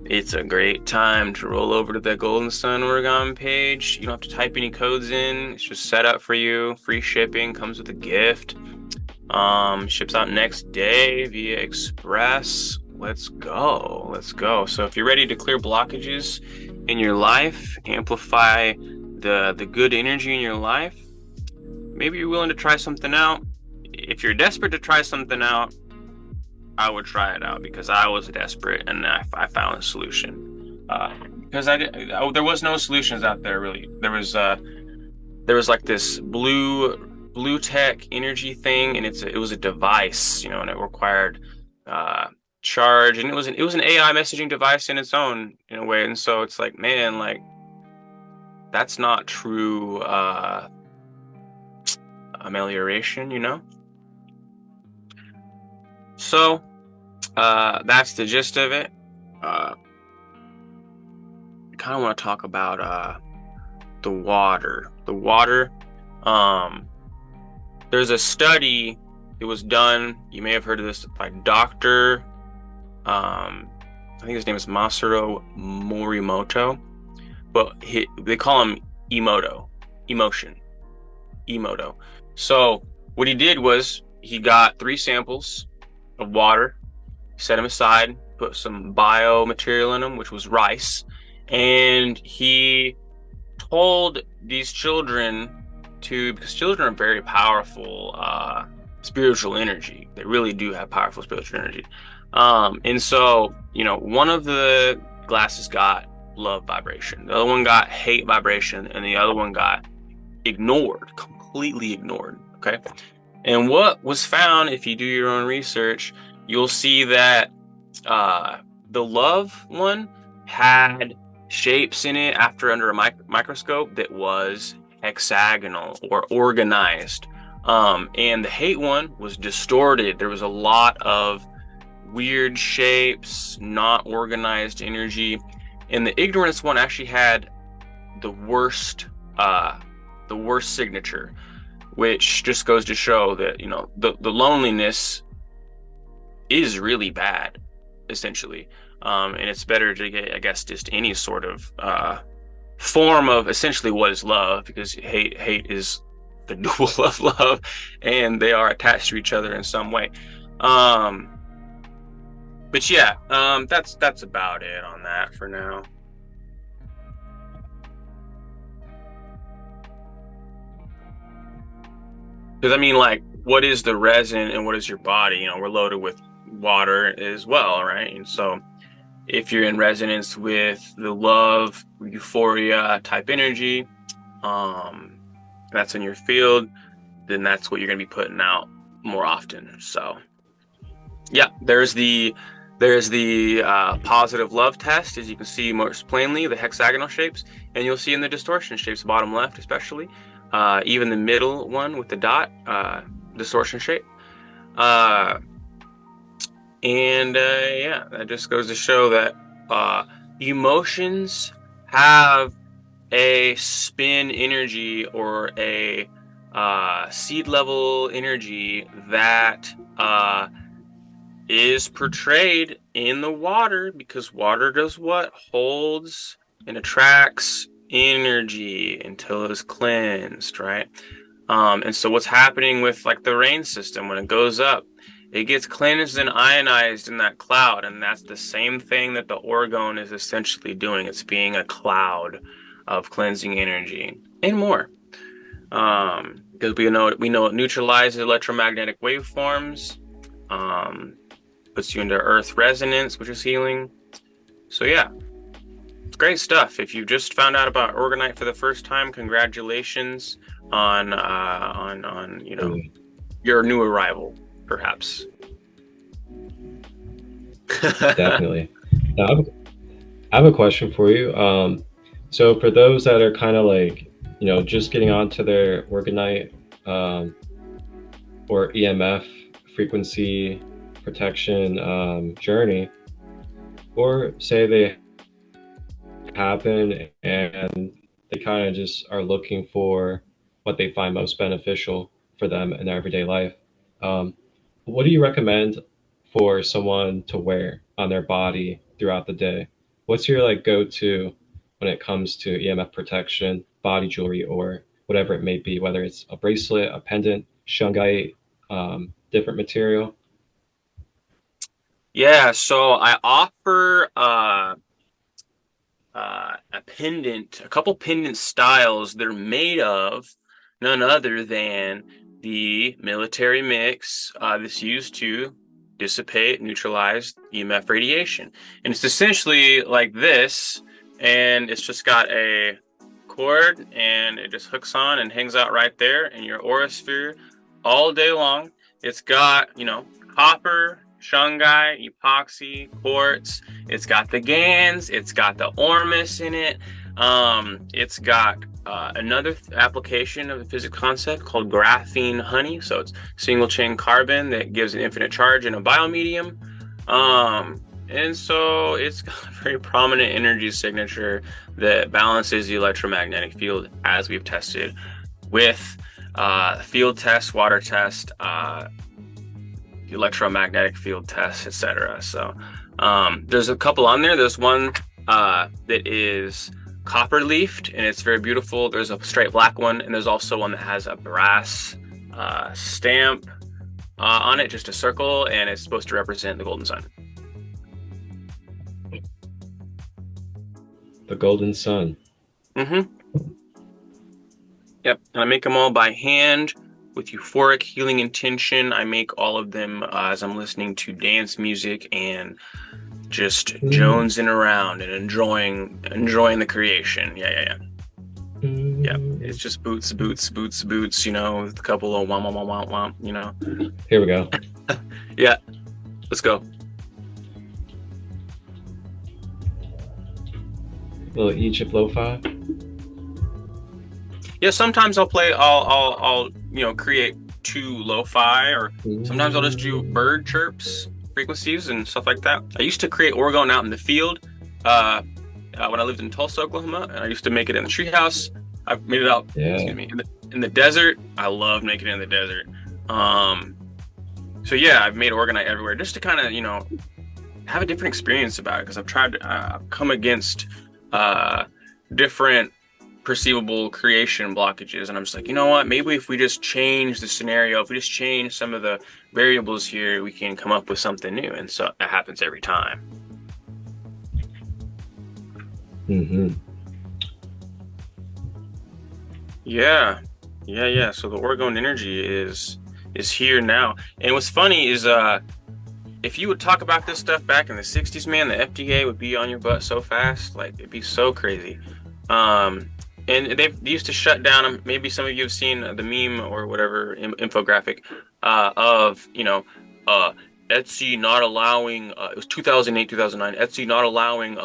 it's a great time to roll over to the GoldenSun Oregon page. You don't have to type any codes in. It's just set up for you. Free shipping, comes with a gift. Ships out next day via express. Let's go. So if you're ready to clear blockages in your life, amplify the good energy in your life, maybe you're willing to try something out. If you're desperate to try something out, I would try it out, because I was desperate and I found a solution. Because there was no solutions out there really. There was like this blue tech energy thing, and it was a device, and it required charge, and it was an AI messaging device in its own, in a way. And so it's like, man, like, that's not true amelioration, So that's the gist of it. I kind of want to talk about the water. There's a study that was done. You may have heard of this by Dr. I think his name is Masaru Morimoto, but they call him Emoto. So what he did was he got 3 samples of water, set them aside, put some biomaterial in them, which was rice, and he told these children because children are very powerful spiritual energy. They really do have powerful spiritual energy. And so, one of the glasses got love vibration, the other one got hate vibration, and the other one got completely ignored. Okay. And what was found, if you do your own research, you'll see that the love one had shapes in it under a microscope that was hexagonal or organized. And the hate one was distorted. There was a lot of weird shapes, not organized energy. And the ignorance one actually had the worst signature, which just goes to show that, the loneliness is really bad, essentially. And it's better to get, I guess, just any sort of form of essentially what is love, because hate is the dual of love, and they are attached to each other in some way. But yeah, that's about it on that for now. Because what is the resin and what is your body? We're loaded with water as well, right? And so if you're in resonance with the love, euphoria type energy, that's in your field, then that's what you're going to be putting out more often. So yeah, there's the positive love test, as you can see most plainly, the hexagonal shapes, and you'll see in the distortion shapes, bottom left especially, even the middle one with the dot, distortion shape. Yeah, that just goes to show that emotions have a spin energy or a seed level energy that is portrayed in the water, because water does what? Holds and attracts energy until it is cleansed, right? And so what's happening with the rain system when it goes up, it gets cleansed and ionized in that cloud, and that's the same thing that the orgone is essentially doing. It's being a cloud of cleansing energy and more, because we know it neutralizes electromagnetic waveforms, puts you into earth resonance, which is healing. So yeah, it's great stuff. If you just found out about Orgonite for the first time, congratulations on your new arrival, perhaps. Definitely. Now, I have a question for you. So for those that are kind of just getting onto their Orgonite or EMF frequency protection journey, or say they happen and they kind of just are looking for what they find most beneficial for them in their everyday life, what do you recommend for someone to wear on their body throughout the day? What's your go-to when it comes to EMF protection, body jewelry, or whatever it may be, whether it's a bracelet, a pendant, shungite, different material? Yeah, so I offer a pendant, a couple pendant styles that are made of none other than the military mix that's used to dissipate, neutralize EMF radiation. And it's essentially like this, and it's just got a cord, and it just hooks on and hangs out right there in your aura sphere all day long. It's got, copper, shungite, epoxy, quartz. It's got the Gans. It's got the Ormes in it. It's got another application of the physics concept called graphene honey. So it's single chain carbon that gives an infinite charge in a biomedium. And so it's got a very prominent energy signature that balances the electromagnetic field, as we've tested with field test, water test, electromagnetic field test, etc. So there's a couple on there. There's one that is copper leafed, and it's very beautiful. There's a straight black one, and there's also one that has a brass stamp on it, just a circle, and it's supposed to represent the golden sun. The golden sun. Mm-hmm. Yep, and I make them all by hand with euphoric healing intention. I make all of them as I'm listening to dance music and just jonesing around and enjoying the creation. Yeah. It's just boots, you know, with a couple of womp, you know. Here we go. Yeah, let's go. Little Egypt lo-fi. Yeah, sometimes I'll you know, create two lo-fi, or sometimes I'll just do bird chirps, frequencies and stuff like that. I used to create orgone out in the field when I lived in Tulsa, Oklahoma, and I used to make it in the treehouse. I've made it out, excuse me, in the desert. I love making it in the desert. So yeah, I've made orgonite everywhere just to kind of, you know, have a different experience about it, because I've tried to come against different perceivable creation blockages, and I'm just like, you know what, maybe if we just change the scenario, if we just change some of the variables here, we can come up with something new. And so that happens every time. Yeah. So the orgone energy is here now. And what's funny is if you would talk about this stuff back in the 60s, man, the FDA would be on your butt so fast. Like, it'd be so crazy. And they used to shut down, maybe some of you have seen the meme or whatever infographic of, you know, Etsy not allowing, it was 2008, 2009, Etsy not allowing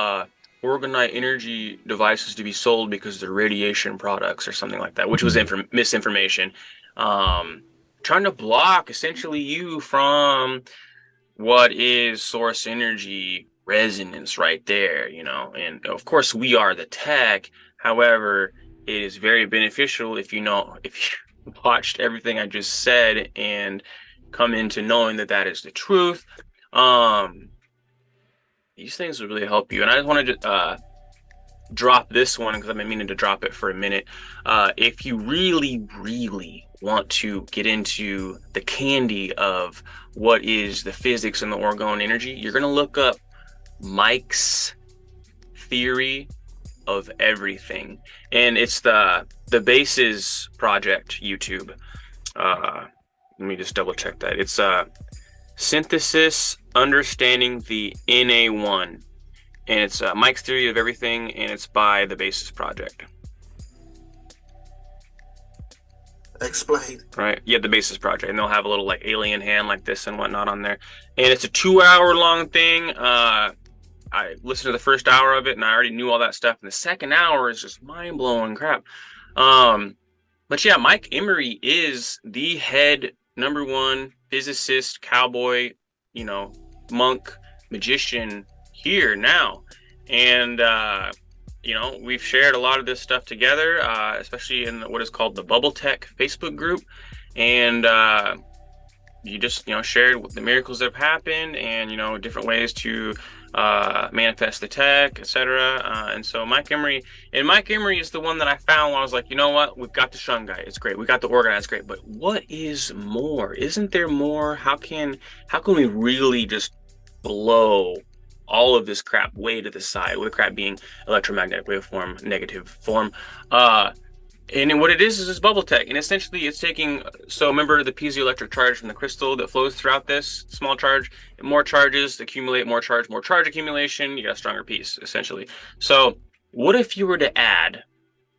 orgonite energy devices to be sold because they're radiation products or something like that, which was misinformation. Trying to block essentially you from what is source energy resonance right there, you know. And of course we are the tech. However, it is very beneficial if you watched everything I just said and come into knowing that that is the truth. These things will really help you. And I just wanted to drop this one because I've been meaning to drop it for a minute. If you really, really want to get into the candy of what is the physics and the orgone energy, you're going to look up Mike's theory of everything, and it's the Bases Project YouTube. Let me just double check that. It's synthesis understanding the NA1, and it's Mike's theory of everything, and it's by the Bases Project. Explain. Right, yeah, the Bases Project, and they'll have a little like alien hand like this and whatnot on there, and it's a 2-hour long thing. I listened to the first hour of it and I already knew all that stuff. And the second hour is just mind-blowing crap. But yeah, Mike Emery is the head #1 physicist, cowboy, you know, monk, magician here now. And, you know, we've shared a lot of this stuff together, especially in what is called the Bubble Tech Facebook group. And you just, you know, shared the miracles that have happened and, you know, different ways to manifest the tech, etc. And so Mike Emery is the one that I found when I was like, you know what, we've got the Shun guy, it's great, we got the orgonite, it's great, but what is more? Isn't there more? How can we really just blow all of this crap way to the side, with the crap being electromagnetic waveform, negative form, and then what it is this bubble tech, and essentially it's taking, so remember the piezoelectric charge from the crystal that flows throughout this small charge, and more charges accumulate, more charge accumulation, you got a stronger piece, essentially. So what if you were to add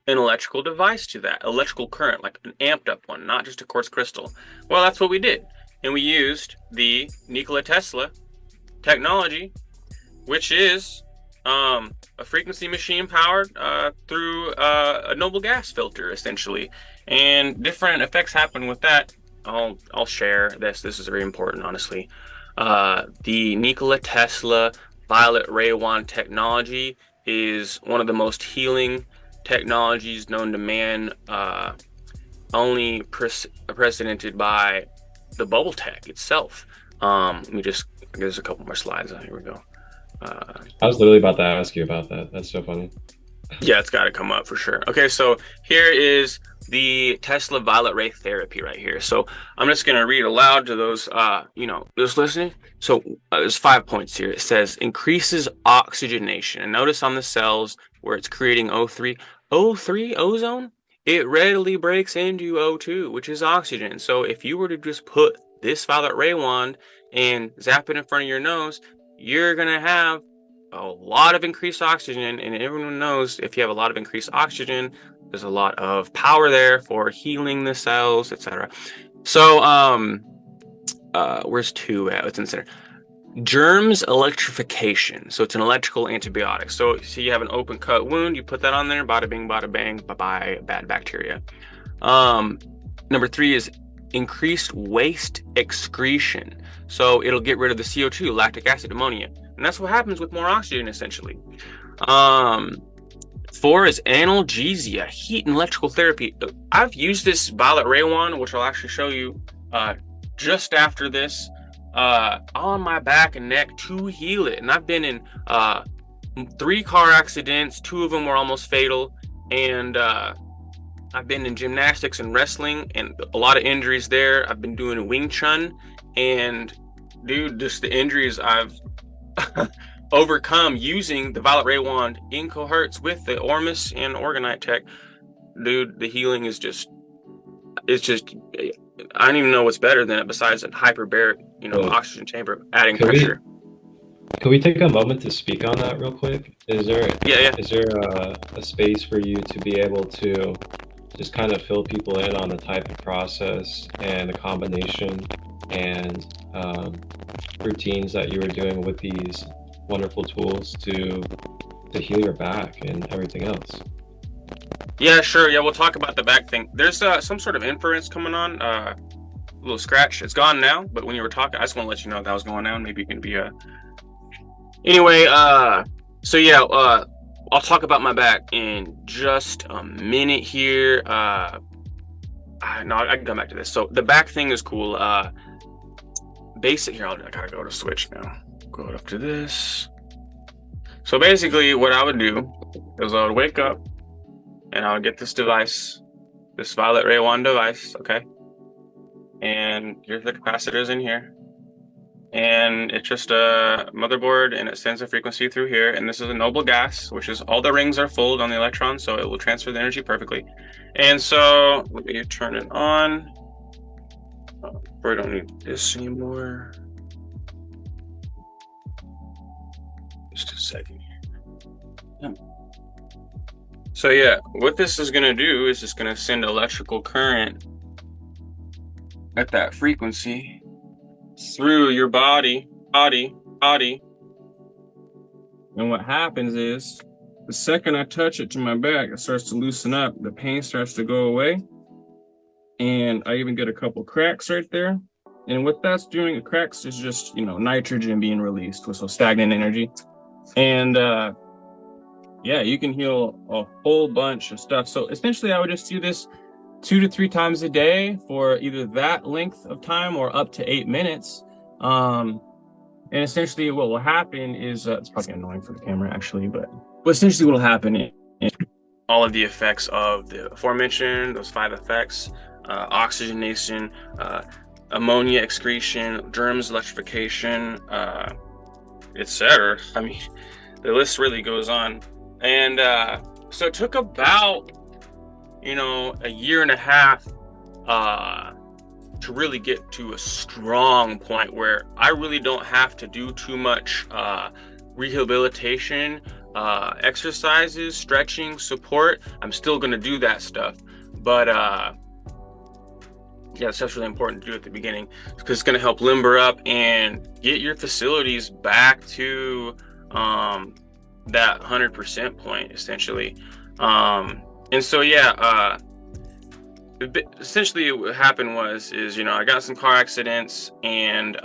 an electrical device to that, electrical current, like an amped up one, not just a quartz crystal? Well, that's what we did, and we used the Nikola Tesla technology, which is a frequency machine powered through a noble gas filter, essentially, and different effects happen with that. I'll share this. This is very important, honestly. The Nikola Tesla violet ray wand technology is one of the most healing technologies known to man, only precedented by the bubble tech itself. Let me just, there's a couple more slides. Here we go. I was literally about to ask you about that. That's so funny. Yeah, it's got to come up for sure. Okay, so here is the Tesla violet ray therapy right here. So I'm just going to read aloud to those, those listening. So there's 5 points here. It says increases oxygenation. And notice on the cells where it's creating O3, ozone, it readily breaks into O2, which is oxygen. So if you were to just put this violet ray wand and zap it in front of your nose, you're going to have a lot of increased oxygen. And everyone knows if you have a lot of increased oxygen, there's a lot of power there for healing the cells, etc. So, where's 2 at? It's in the center. Germs electrification. So it's an electrical antibiotic. So you have an open cut wound, you put that on there, bada bing, bada bang, bye-bye, bad bacteria. Number 3 is increased waste excretion. So it'll get rid of the CO2, lactic acid, ammonia. And that's what happens with more oxygen, essentially. 4 is analgesia, heat and electrical therapy. I've used this violet ray wand, which I'll actually show you just after this, on my back and neck to heal it. And I've been in 3 car accidents, 2 of them were almost fatal. And I've been in gymnastics and wrestling and a lot of injuries there. I've been doing Wing Chun, and dude, just the injuries I've overcome using the violet ray wand in cohorts with the Ormes and Orgonite tech. Dude, the healing is just, I don't even know what's better than it besides a hyperbaric, oxygen chamber adding pressure. Can we take a moment to speak on that real quick? Is there Yeah. Is there a space for you to be able to just kind of fill people in on the type of process and the combination and routines that you were doing with these wonderful tools to heal your back and everything else? Yeah, sure. Yeah, we'll talk about the back thing. There's some sort of inference coming on. A little scratch. It's gone now, but when you were talking, I just want to let you know that was going on. Maybe you can be Anyway, so yeah, I'll talk about my back in just a minute here. No, I can come back to this. So the back thing is cool. Basic here, I gotta go to switch now. Go up to this. So basically what I would do is I would wake up and I would get this device, this violet ray wand device, okay? And here's the capacitors in here. And it's just a motherboard, and it sends a frequency through here. And this is a noble gas, which is all the rings are full on the electron, so it will transfer the energy perfectly. And so let me turn it on. We don't need this anymore. Just a second here. So yeah, what this is gonna do is it's gonna send electrical current at that frequency through your body. And what happens is, the second I touch it to my back, it starts to loosen up. The pain starts to go away. And I even get a couple cracks right there. And what that's doing, the cracks is just, nitrogen being released, so stagnant energy. And yeah, you can heal a whole bunch of stuff. So essentially I would just do this 2 to 3 times a day for either that length of time or up to 8 minutes. And essentially what will happen is, it's probably annoying for the camera actually, but essentially what will happen is all of the effects of the aforementioned, those 5 effects, oxygenation, ammonia excretion, germs electrification, etc. I mean, the list really goes on. And so it took about, a year and a half to really get to a strong point where I really don't have to do too much rehabilitation, exercises, stretching, support. I'm still going to do that stuff. But yeah, stuff's really important to do at the beginning because it's going to help limber up and get your facilities back to that 100% point essentially. And so yeah, essentially what happened is, you know, I got some car accidents, and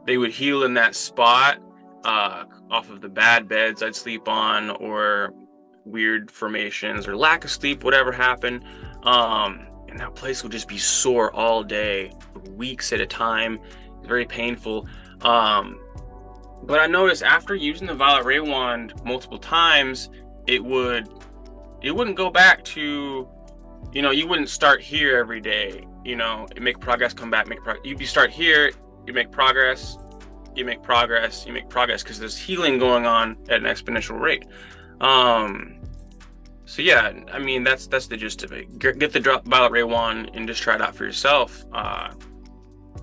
they would heal in that spot off of the bad beds I'd sleep on, or weird formations, or lack of sleep, whatever happened. And that place would just be sore all day, weeks at a time. It's very painful. But I noticed after using the violet ray wand multiple times, it wouldn't go back to, you know, you wouldn't start here every day, you know, make progress, come back, make progress. You start here, you make progress, you make progress, you make progress, because there's healing going on at an exponential rate. So yeah, I mean, that's the gist of it. Get the violet ray wand and just try it out for yourself.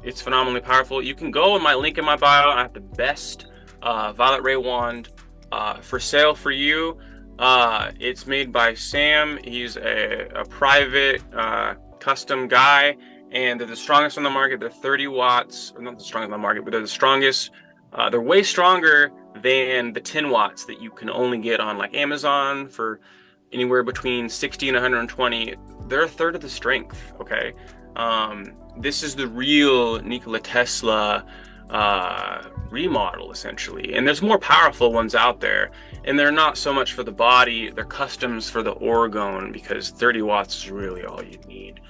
It's phenomenally powerful. You can go in my link in my bio. I have the best violet ray wand for sale for you. It's made by Sam. He's a private custom guy, and they're the strongest on the market. They're 30 watts, or not the strongest on the market, but they're the strongest. They're way stronger than the 10 watts that you can only get on like Amazon for anywhere between 60 and 120. They're a third of the strength. Okay. This is the real Nikola Tesla remodel essentially, and there's more powerful ones out there, and they're not so much for the body, they're customs for the orgone, because 30 watts is really all you need.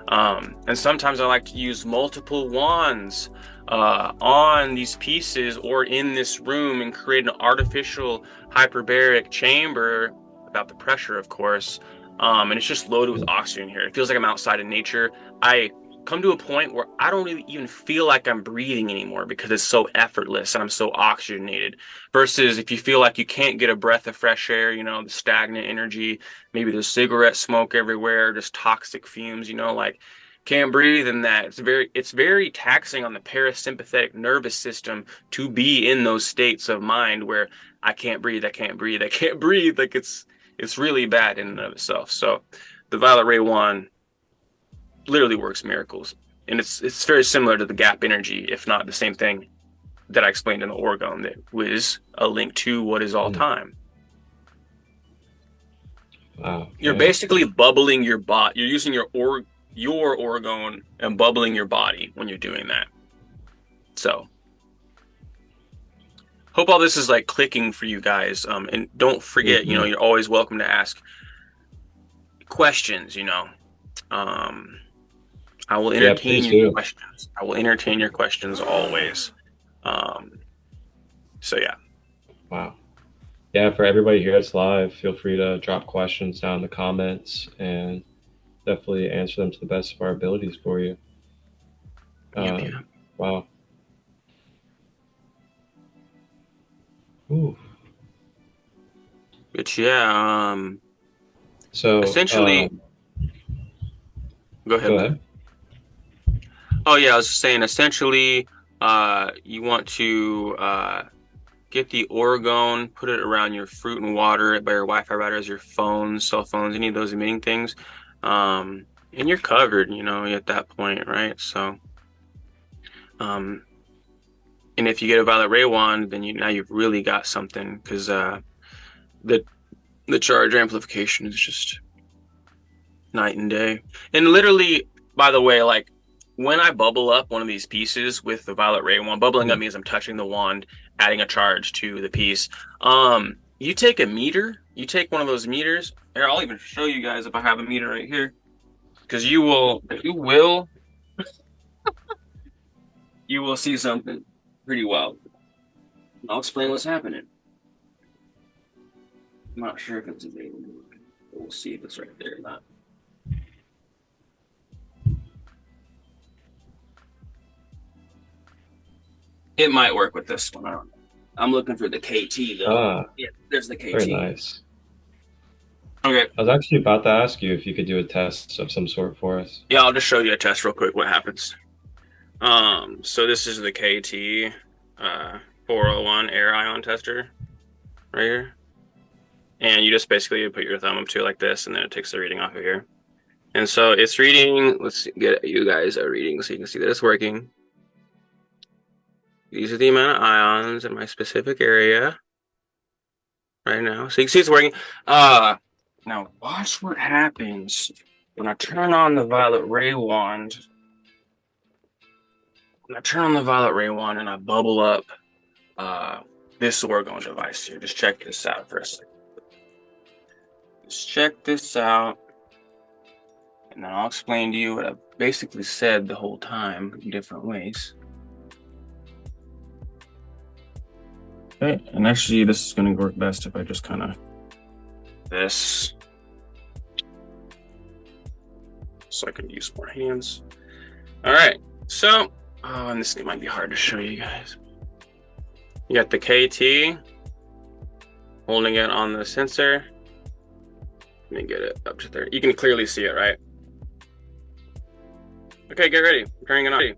And sometimes I like to use multiple wands on these pieces or in this room, and create an artificial hyperbaric chamber without the pressure, of course. And it's just loaded with oxygen here. It feels like I'm outside in nature. I come to a point where I don't really even feel like I'm breathing anymore, because it's so effortless and I'm so oxygenated. Versus if you feel like you can't get a breath of fresh air, you know, the stagnant energy, maybe there's cigarette smoke everywhere, just toxic fumes, you know, like can't breathe, and that it's very taxing on the parasympathetic nervous system to be in those states of mind where I can't breathe, I can't breathe, I can't breathe. Like it's really bad in and of itself. So the violet ray wand literally works miracles, and it's very similar to the gap energy, if not the same thing that I explained in the orgone, that was a link to what is all time. Wow. You're basically bubbling your body. You're using your orgone and bubbling your body when you're doing that. So hope all this is like clicking for you guys. And don't forget, you know, you're always welcome to ask questions, you know. I will entertain your questions. I will entertain your questions always. So yeah. Wow. Yeah, for everybody here that's live, feel free to drop questions down in the comments, and definitely answer them to the best of our abilities for you. Wow. Ooh. But yeah, so essentially, go ahead. Oh yeah, I was just saying, essentially, you want to get the orgone, put it around your fruit and water, by your Wi-Fi routers, your phones, cell phones, any of those emitting things, and you're covered, you know, at that point, right? So, and if you get a violet ray wand, then now you've really got something, because the charge amplification is just night and day. And literally, by the way, like when I bubble up one of these pieces with the violet ray wand, bubbling up means I'm touching the wand, adding a charge to the piece. You take a meter, you take one of those meters. Here, I'll even show you guys if I have a meter right here, because you will you will see something pretty wild. I'll explain what's happening. I'm not sure if it's available, but we'll see if it's right there or not. It might work with this one. I don't know. I'm looking for the KT though. Yeah, there's the KT. Very nice. Okay. I was actually about to ask you if you could do a test of some sort for us. Yeah, I'll just show you a test real quick what happens. So this is the KT 401 air ion tester right here. And you just basically put your thumb up to it like this, and then it takes the reading off of here. And so it's reading, let's get you guys a reading so you can see that it's working. These are the amount of ions in my specific area. right now. So you can see it's working. Now watch what happens when I turn on the violet ray wand. When I turn on the violet ray wand and I bubble up this orgone device here. Just check this out for a second. Just check this out. And then I'll explain to you what I've basically said the whole time in different ways. Okay, and actually this is going to work best if I just kind of this. So I can use more hands. All right, so, and this might be hard to show you guys. You got the KT, holding it on the sensor. Let me get it up to there. You can clearly see it, right? Okay, get ready. I'm turning it on.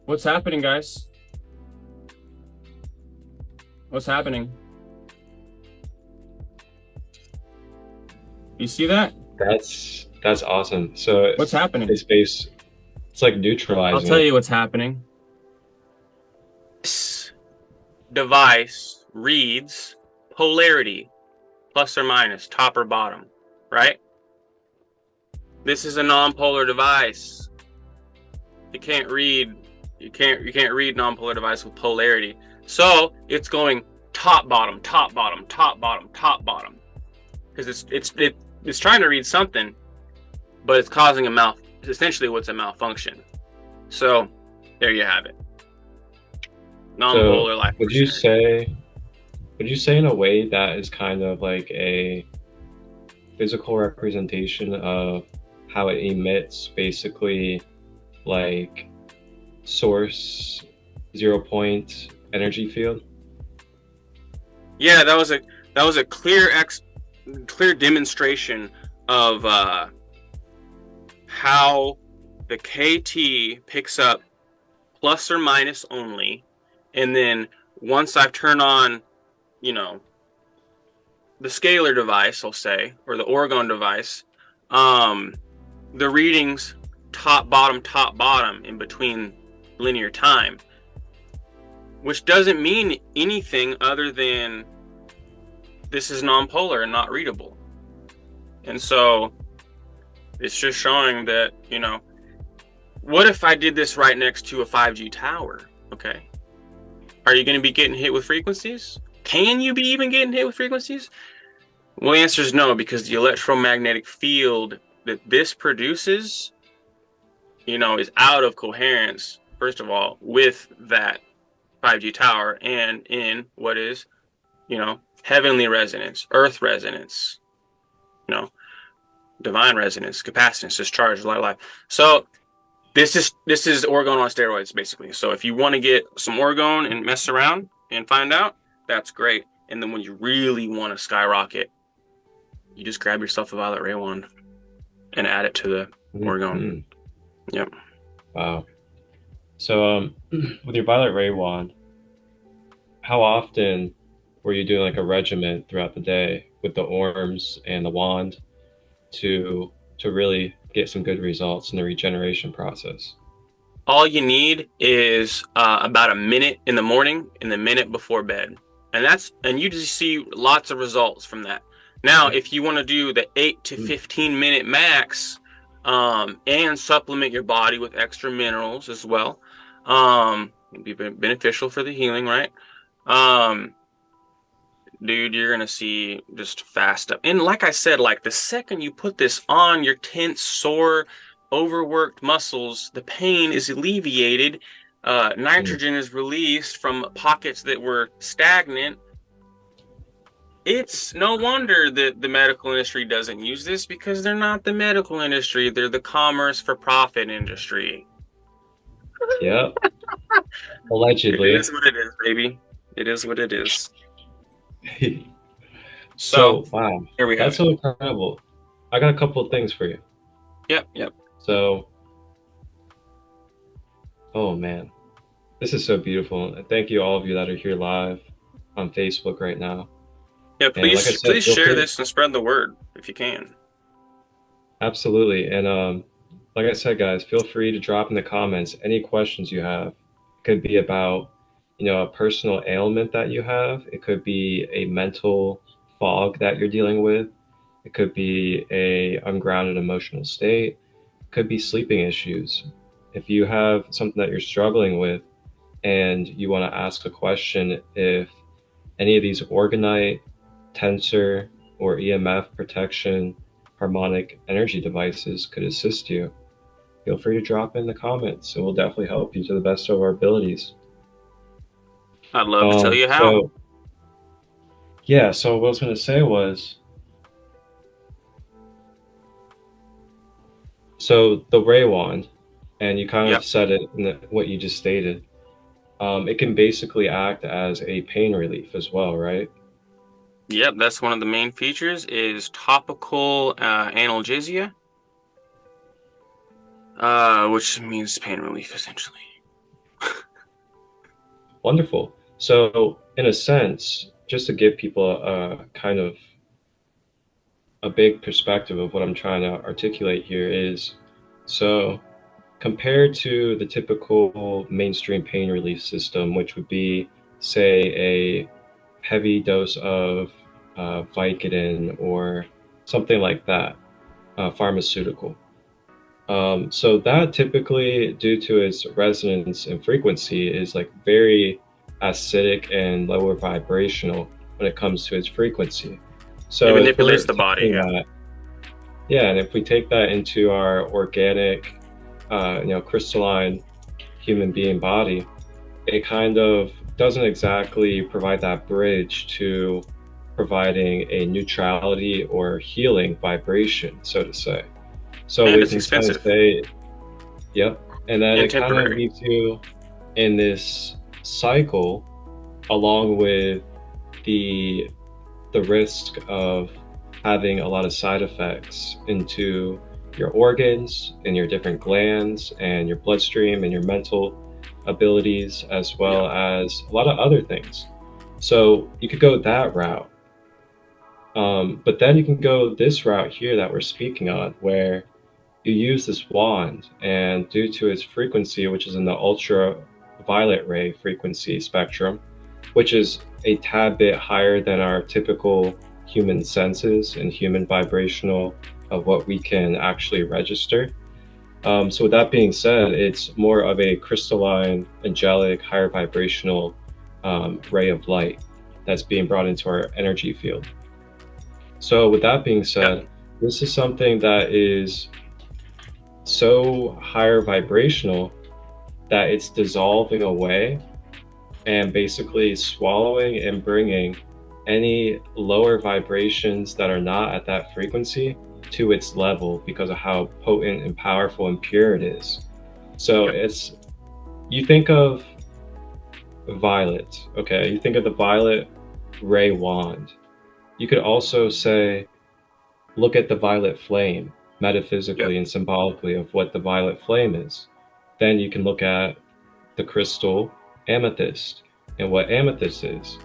What's happening, guys? What's happening? You see that? That's awesome. So What's happening? It's like neutralizing. I'll tell you what's happening. This device reads polarity, plus or minus, top or bottom, right? This is a non-polar device. You can't read non-polar device with polarity. So it's going top, bottom, top, bottom, top, bottom, top, bottom. Because it's trying to read something, but it's causing essentially what's a malfunction. So there you have it. Non-polar life. Would you say in a way that is kind of like a physical representation of how it emits, basically like source 0 point energy field? Yeah, that was a clear demonstration of how the KT picks up plus or minus only, and then once I've turned on, the scalar device, I'll say, or the orgone device, the readings top bottom in between linear time, which doesn't mean anything other than this is non-polar and not readable. And so it's just showing that, what if I did this right next to a 5G tower? Okay. Are you going to be getting hit with frequencies? Can you be even getting hit with frequencies? Well, the answer is no, because the electromagnetic field that this produces, is out of coherence, first of all, with that 5G tower and in what is, heavenly resonance, earth resonance, divine resonance, capacitance, discharge, light. So this is orgone on steroids, basically. So if you want to get some orgone and mess around and find out, that's great. And then when you really want to skyrocket, you just grab yourself a violet ray wand and add it to the orgone. Yep. Wow. So with your violet ray wand, how often were you doing like a regimen throughout the day with the orms and the wand to really get some good results in the regeneration process? All you need is about a minute in the morning and the minute before bed. And you just see lots of results from that. Now, if you want to do the 8 to 15 minute max, and supplement your body with extra minerals as well, it'd be beneficial for the healing, right? Dude, you're gonna see just fast up. And like I said, like the second you put this on your tense, sore, overworked muscles, the pain is alleviated. Nitrogen is released from pockets that were stagnant. It's no wonder that the medical industry doesn't use this, because they're not the medical industry. They're the commerce for profit industry. Yep. Allegedly. It is what it is, baby. It is what it is. So wow. Here we go. That's so incredible. I got a couple of things for you. Yep. So, oh man, this is so beautiful. Thank you all of you that are here live on Facebook right now. Yeah, please share this and spread the word if you can. Absolutely. And like I said, guys, feel free to drop in the comments any questions you have. could be about, a personal ailment that you have. It could be a mental fog that you're dealing with. It could be a ungrounded emotional state. It could be sleeping issues. If you have something that you're struggling with and you want to ask a question if any of these orgonite, tensor, or EMF protection harmonic energy devices could assist you, feel free to drop in the comments and we'll definitely help you to the best of our abilities. I'd love to tell you how. So what I was going to say was, so the ray wand, and you kind of said it in what you just stated, it can basically act as a pain relief as well, right? Yep, that's one of the main features is topical analgesia, which means pain relief, essentially. Wonderful. So in a sense, just to give people a kind of a big perspective of what I'm trying to articulate here is, so compared to the typical mainstream pain relief system, which would be, say, a heavy dose of Vicodin or something like that, pharmaceutical. So that typically, due to its resonance and frequency, is like very acidic and lower vibrational when it comes to its frequency. So it manipulates the body. And if we take that into our organic, crystalline human being body, it kind of doesn't exactly provide that bridge to providing a neutrality or healing vibration, so to say. So and we it's can expensive. Kind of say, and then it kind of leaves you in this cycle, along with the risk of having a lot of side effects into your organs and your different glands and your bloodstream and your mental abilities, as well as a lot of other things. So you could go that route. But then you can go this route here that we're speaking on, where you use this wand, and due to its frequency, which is in the ultraviolet ray frequency spectrum, which is a tad bit higher than our typical human senses and human vibrational of what we can actually register. So with that being said, it's more of a crystalline, angelic, higher vibrational ray of light that's being brought into our energy field. So with that being said, this is something that is so higher vibrational that it's dissolving away and basically swallowing and bringing any lower vibrations that are not at that frequency to its level because of how potent and powerful and pure it is. So you think of violet, okay? You think of the violet ray wand. You could also say, look at the violet flame, metaphysically and symbolically, of what the violet flame is. Then you can look at the crystal amethyst and what amethyst is.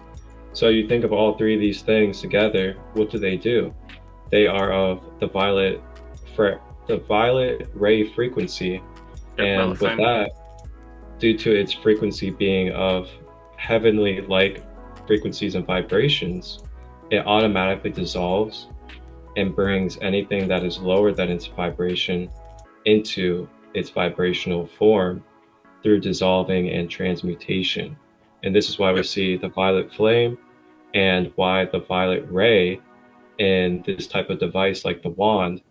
So you think of all three of these things together, what do? They are of the violet ray frequency, and with that, due to its frequency being of heavenly like frequencies and vibrations, it automatically dissolves and brings anything that is lower than its vibration into its vibrational form through dissolving and transmutation. And this is why we see the violet flame, and why the violet ray in this type of device like the wand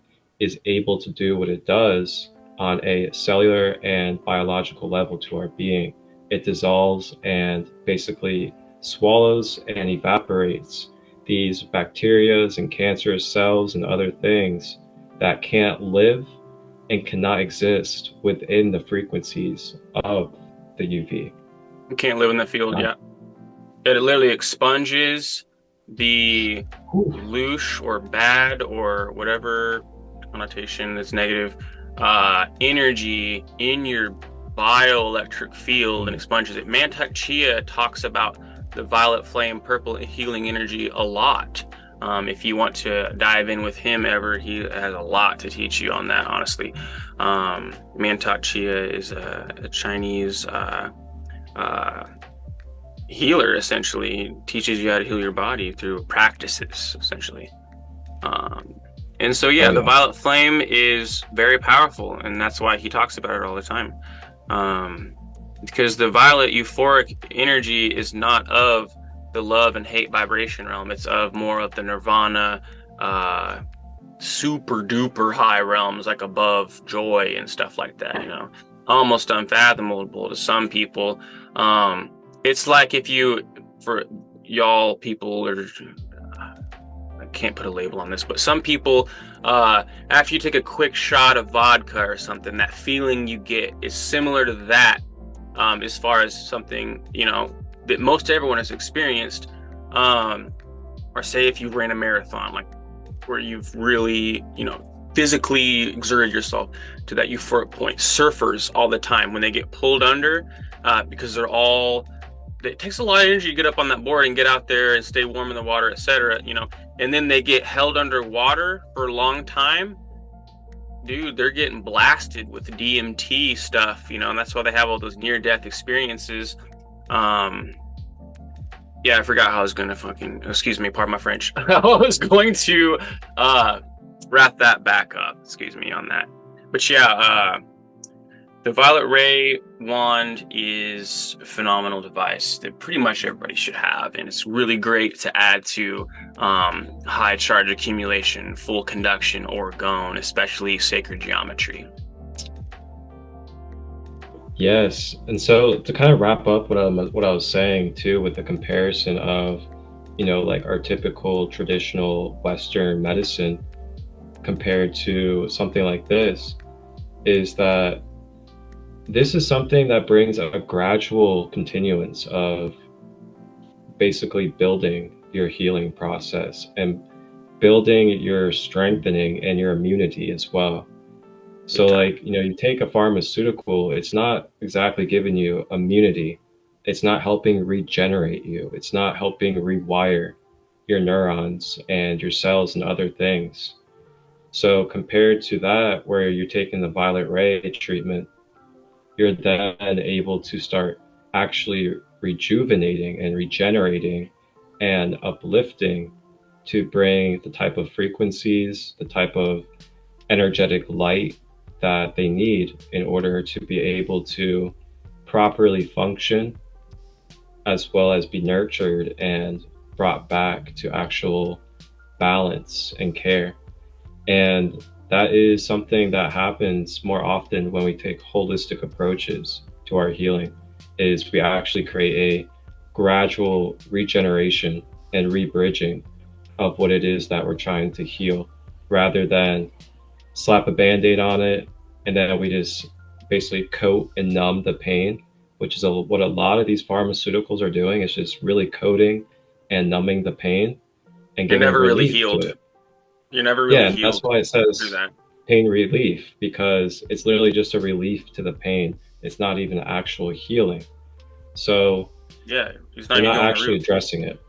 is able to do what it does on a cellular and biological level to our being. It dissolves and basically swallows and evaporates these bacteria and cancerous cells and other things that can't live and cannot exist within the frequencies of the UV. You can't live in the field, It literally expunges the louche or bad or whatever connotation that's negative energy in your bioelectric field and expunges it. Mantak Chia talks about the violet flame purple healing energy a lot. If you want to dive in with him ever, he has a lot to teach you on that, honestly. Mantak Chia is a Chinese healer, essentially. Teaches you how to heal your body through practices, essentially. And so, yeah, the violet flame is very powerful, and that's why he talks about it all the time. Because the violet euphoric energy is not of the love and hate vibration realm. It's of more of the nirvana, super duper high realms, like above joy and stuff like that, you know, almost unfathomable to some people. It's like if you, for y'all people, or I can't put a label on this, but some people, after you take a quick shot of vodka or something, that feeling you get is similar to that, as far as something, you know, that most everyone has experienced, or say if you ran a marathon, like where you've really, you know, physically exerted yourself to that euphoric point. Surfers all the time, when they get pulled under, because it takes a lot of energy to get up on that board and get out there and stay warm in the water, etc., you know, and then they get held underwater for a long time. Dude, they're getting blasted with DMT stuff, you know, and that's why they have all those near-death experiences. Yeah, I forgot how I was gonna excuse me, pardon my French. I was going to wrap that back up, excuse me on that. But yeah, the Violet Ray wand is a phenomenal device that pretty much everybody should have, and it's really great to add to high charge accumulation, full conduction, orgone, especially sacred geometry. Yes, and so to kind of wrap up what I was saying too, with the comparison of, you know, like our typical traditional Western medicine compared to something like this, is that this is something that brings a gradual continuance of basically building your healing process and building your strengthening and your immunity as well. So like, you know, you take a pharmaceutical, it's not exactly giving you immunity. It's not helping regenerate you. It's not helping rewire your neurons and your cells and other things. So compared to that, where you're taking the violet ray treatment, you're then able to start actually rejuvenating and regenerating and uplifting to bring the type of frequencies, the type of energetic light that they need in order to be able to properly function, as well as be nurtured and brought back to actual balance and care. And that is something that happens more often when we take holistic approaches to our healing, is we actually create a gradual regeneration and rebridging of what it is that we're trying to heal, rather than slap a band-aid on it and then we just basically coat and numb the pain, which is what a lot of these pharmaceuticals are doing. It's just really coating and numbing the pain and You're giving never really relief healed. to it. You're never really Yeah, healed. that's why it says through that. pain relief, because it's literally just a relief to the pain. It's not even actual healing. So Yeah, it's you're not even not going actually addressing it.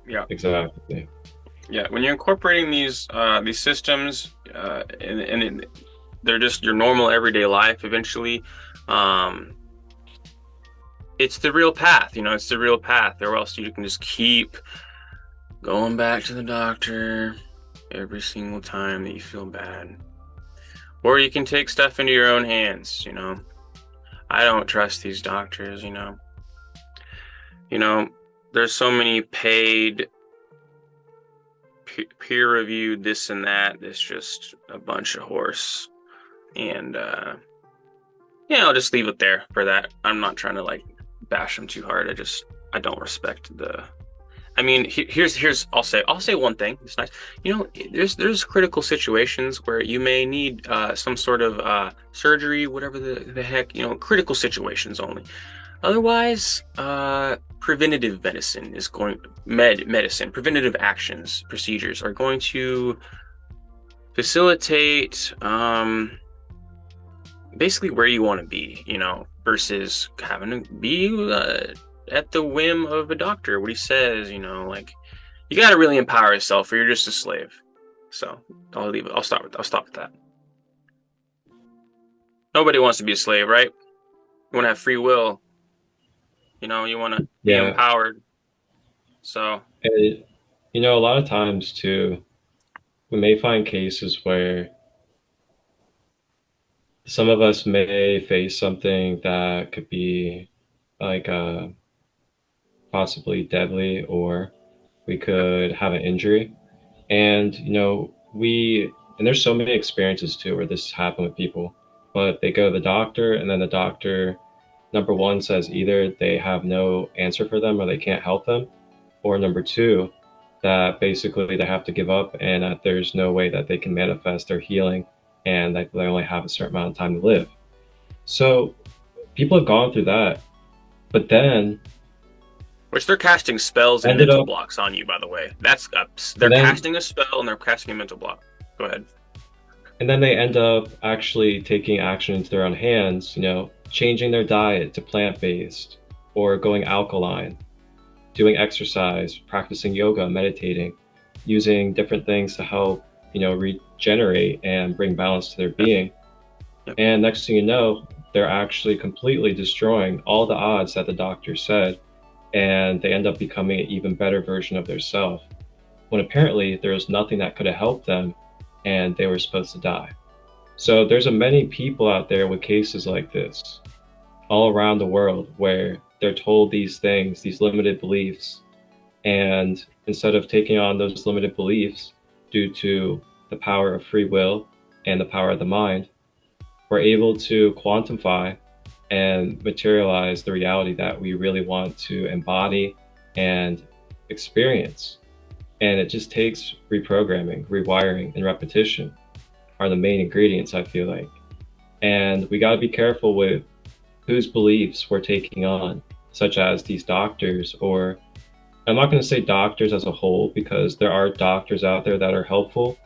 Yeah. Exactly. Yeah, when you're incorporating these systems, and they're just your normal everyday life, eventually, it's the real path. You know, it's the real path. Or else you can just keep going back to the doctor every single time that you feel bad. Or you can take stuff into your own hands. You know, I don't trust these doctors. You know, there's so many paid, peer-reviewed this and that. It's just a bunch of horse. And yeah, I'll just leave it there for that. I'm not trying to like bash them too hard. I don't respect the. I mean, here's I'll say one thing. It's nice. You know, there's critical situations where you may need some sort of surgery, whatever the heck. You know, critical situations only. Otherwise, preventative medicine is preventative actions, procedures are going to facilitate basically where you want to be, you know, versus having to be at the whim of a doctor, what he says, you know, like you got to really empower yourself or you're just a slave. So I'll leave it. I'll stop with that. Nobody wants to be a slave, right? You want to have free will. You want to be Yeah. empowered. So, And, a lot of times too, we may find cases where some of us may face something that could be like possibly deadly, or we could have an injury. And, and there's so many experiences too where this happened with people, but they go to the doctor, and then the doctor, number one, says either they have no answer for them or they can't help them, or number two, that basically they have to give up and that there's no way that they can manifest their healing and that they only have a certain amount of time to live. So people have gone through that, but then which they're casting spells and ended mental up, blocks on you, by the way. They're casting a spell and they're casting a mental block. Go ahead. and then they end up actually taking action into their own hands, changing their diet to plant-based or going alkaline, doing exercise, practicing yoga, meditating, using different things to help, regenerate and bring balance to their being. Yep. And next thing you know, they're actually completely destroying all the odds that the doctor said, and they end up becoming an even better version of their self, when apparently there was nothing that could have helped them and they were supposed to die. So there's many people out there with cases like this all around the world where they're told these things, these limited beliefs, and instead of taking on those limited beliefs due to the power of free will and the power of the mind, we're able to quantify and materialize the reality that we really want to embody and experience. And it just takes reprogramming, rewiring, and repetition are the main ingredients, I feel like. And we got to be careful with whose beliefs we're taking on, such as these doctors, or I'm not going to say doctors as a whole, because there are doctors out there that are helpful,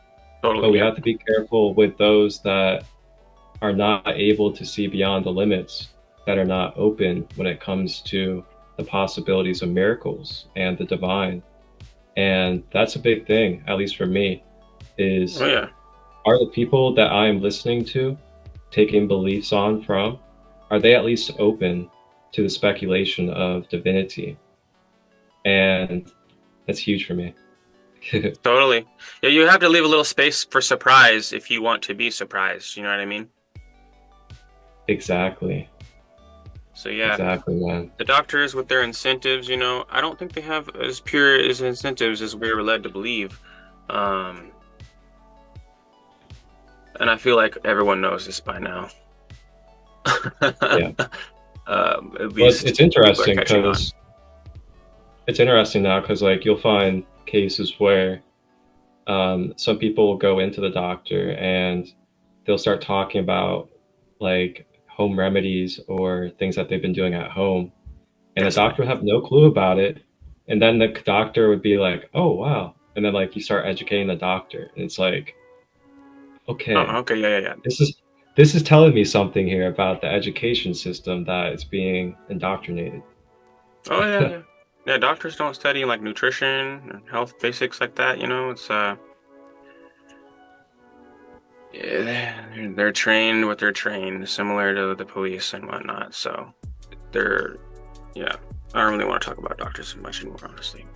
Totally. but we have to be careful with those that are not able to see beyond the limits, that are not open when it comes to the possibilities of miracles and the divine. And that's a big thing, at least for me, is are the people that I am listening to, taking beliefs on from, are they at least open to the speculation of divinity? And that's huge for me. Totally. Yeah, you have to leave a little space for surprise if you want to be surprised. You know what I mean? Exactly. So yeah, exactly, man. The doctors with their incentives, I don't think they have as pure as incentives as we were led to believe. And I feel like everyone knows this by now. Yeah. At least it's interesting because like you'll find cases where some people will go into the doctor and they'll start talking about like home remedies or things that they've been doing at home, and the doctor would have no clue about it, and then the doctor would be like, oh wow, and then like you start educating the doctor, and it's like, okay, yeah. This is telling me something here about the education system that is being indoctrinated. Oh yeah. Yeah, doctors don't study like nutrition and health basics like that, it's they're trained what they're trained, similar to the police and whatnot. So I don't really want to talk about doctors so much anymore, honestly.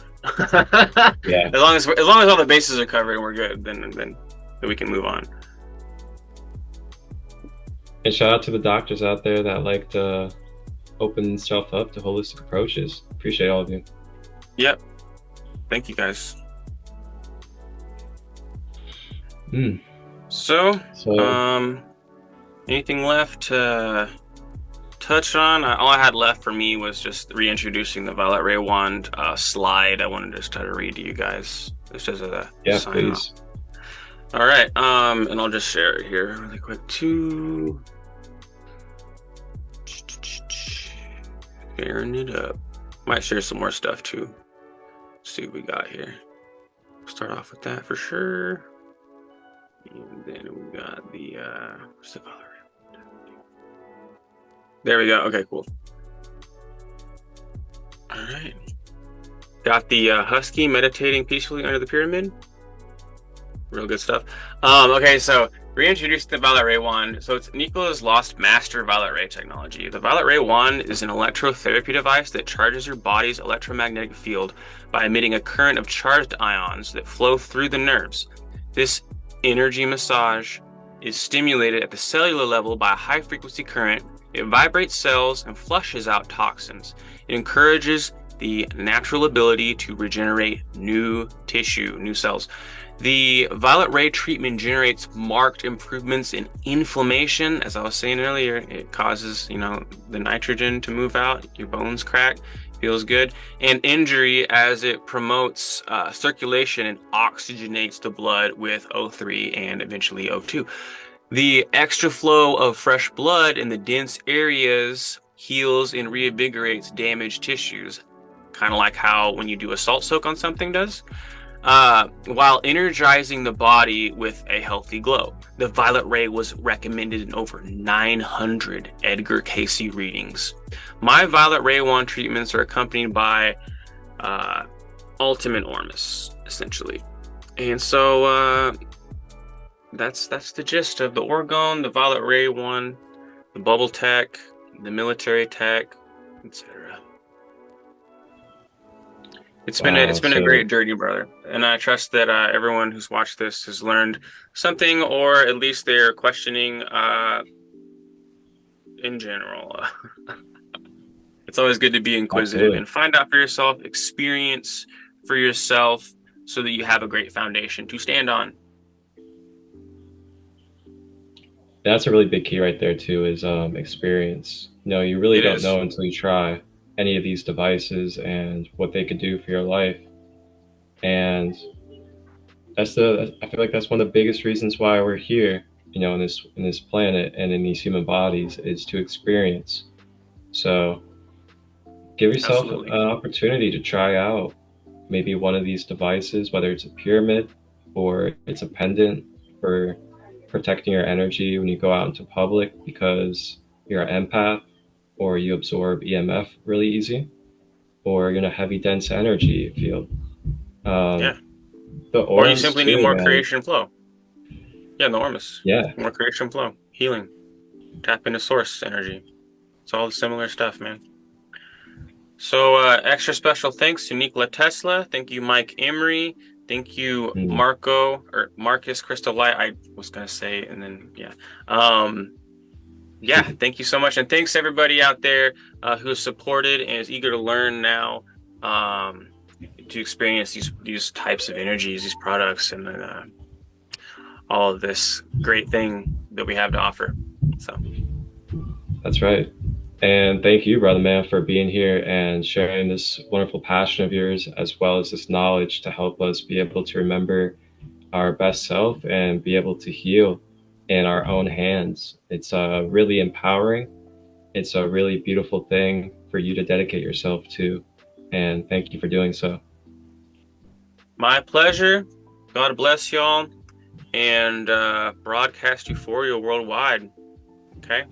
Yeah. As long as all the bases are covered and we're good, then we can move on. And shout out to the doctors out there that like to open themselves up to holistic approaches. Appreciate all of you. Yep. Thank you guys. So, anything left to touch on? All I had left for me was just reintroducing the Violet Ray Wand slide. I wanted to just try to read to you guys. This is a sign please. Off. All right, and I'll just share it here really quick too. Sharing it up. Might share some more stuff too. Let's see what we got here. Start off with that for sure. And then we got the what's the color? There we go. Okay, cool. All right. Got the husky meditating peacefully under the pyramid. Real good stuff. Okay, so Reintroduced the Violet Ray Wand. So it's Nikola's lost master Violet Ray technology. The Violet Ray Wand is an electrotherapy device that charges your body's electromagnetic field by emitting a current of charged ions that flow through the nerves. This energy massage is stimulated at the cellular level by a high-frequency current. It vibrates cells and flushes out toxins. It encourages the natural ability to regenerate new tissue, new cells. The Violet Ray treatment generates marked improvements in inflammation. As I was saying earlier, it causes, the nitrogen to move out, your bones crack, feels good, and injury as it promotes circulation and oxygenates the blood with O3 and eventually O2. The extra flow of fresh blood in the dense areas heals and reinvigorates damaged tissues, kind of like how when you do a salt soak on something does. While energizing the body with a healthy glow. The Violet Ray was recommended in over 900 Edgar Cayce readings. My Violet Ray Wand treatments are accompanied by Ultimate Ormes, essentially. And so that's the gist of the Orgone, the Violet Ray Wand, the Bubble Tech, the Military Tech, etc. It's been a great journey, brother, and I trust that everyone who's watched this has learned something, or at least they're questioning in general. It's always good to be inquisitive and find out for yourself, experience for yourself, so that you have a great foundation to stand on. That's a really big key right there too, is experience. You really don't know until you try any of these devices and what they could do for your life. And I feel like that's one of the biggest reasons why we're here, in this planet and in these human bodies, is to experience. So give yourself an opportunity to try out maybe one of these devices, whether it's a pyramid or it's a pendant for protecting your energy when you go out into public because you're an empath, or you absorb EMF really easy, or you're in a heavy, dense energy field. Or you simply need more creation flow. Yeah, the Ormes. Yeah. More creation flow, healing, tap into source energy. It's all the similar stuff, man. So extra special thanks to Nikola Tesla. Thank you, Mike Emery. Thank you, Marcus Crystal Light. I was going to say, and then, thank you so much. And thanks everybody out there who has supported and is eager to learn now to experience these types of energies, these products, and all of this great thing that we have to offer. So that's right. And thank you, brother man, for being here and sharing this wonderful passion of yours, as well as this knowledge to help us be able to remember our best self and be able to heal in our own hands. It's really empowering. It's a really beautiful thing for you to dedicate yourself to. And thank you for doing so. My pleasure. God bless y'all. And broadcast euphoria worldwide. Okay?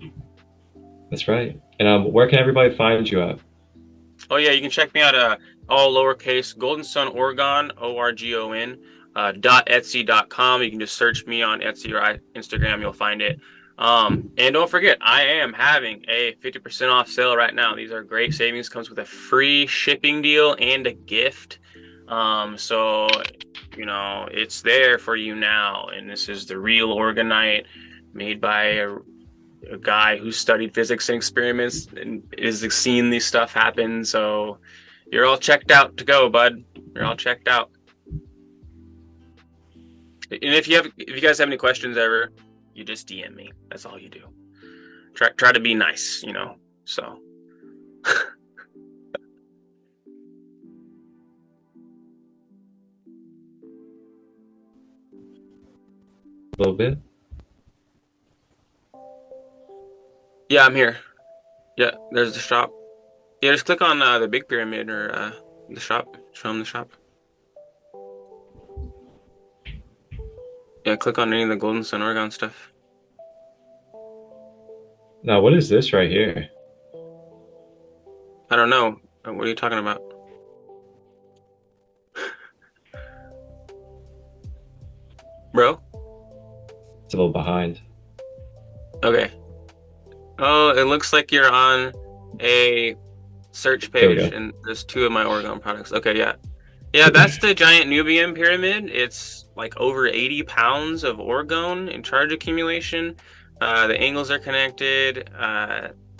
That's right. And where can everybody find you at? Oh, yeah, you can check me out all lowercase GoldenSun Orgon, ORGON. .etsy.com. You can just search me on Etsy or Instagram. You'll find it. And don't forget, I am having a 50% off sale right now. These are great savings. Comes with a free shipping deal and a gift. So, it's there for you now. And this is the real Orgonite, made by a guy who studied physics and experiments and is seeing this stuff happen. So you're all checked out to go, bud. You're all checked out. And if you guys have any questions ever, you just DM me. That's all you do. Try to be nice, So A little bit. Yeah, I'm here. Yeah, there's the shop. Yeah, just click on the big pyramid or the shop. Show them the shop. Yeah, click on any of the GoldenSun Orgon stuff. Now, what is this right here? I don't know. What are you talking about? Bro? It's a little behind. Okay. Oh, it looks like you're on a search There we page, go. and there's 2 of my orgone products. Okay, yeah. Yeah, that's the giant Nubian pyramid. It's like over 80 pounds of orgone in charge accumulation. The angles are connected.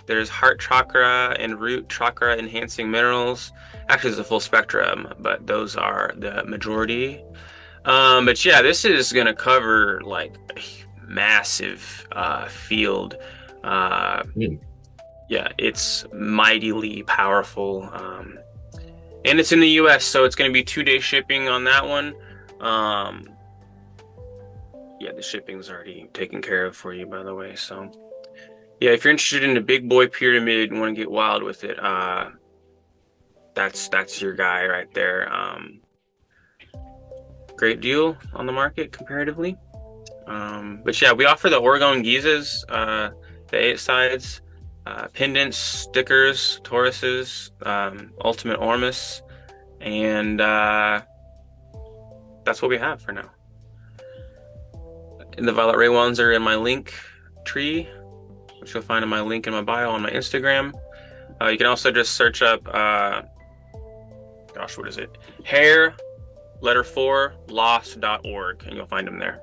There's heart chakra and root chakra enhancing minerals. Actually, there's a full spectrum, but those are the majority. But yeah, this is gonna cover like a massive field. Yeah, it's mightily powerful. And it's in the US, so it's going to be 2-day shipping on that one. Yeah, the shipping's already taken care of for you, by the way. So, yeah, if you're interested in the big boy pyramid and want to get wild with it, that's your guy right there. Great deal on the market comparatively. But yeah, we offer the orgone gizes, the 8 sides. Pendants, stickers, Tauruses, Ultimate Ormes, and that's what we have for now. And the Violet Ray ones are in my link tree, which you'll find in my link in my bio on my Instagram. You can also just search up, gosh, what is it? Hair, letter 4, loss.org, and you'll find them there.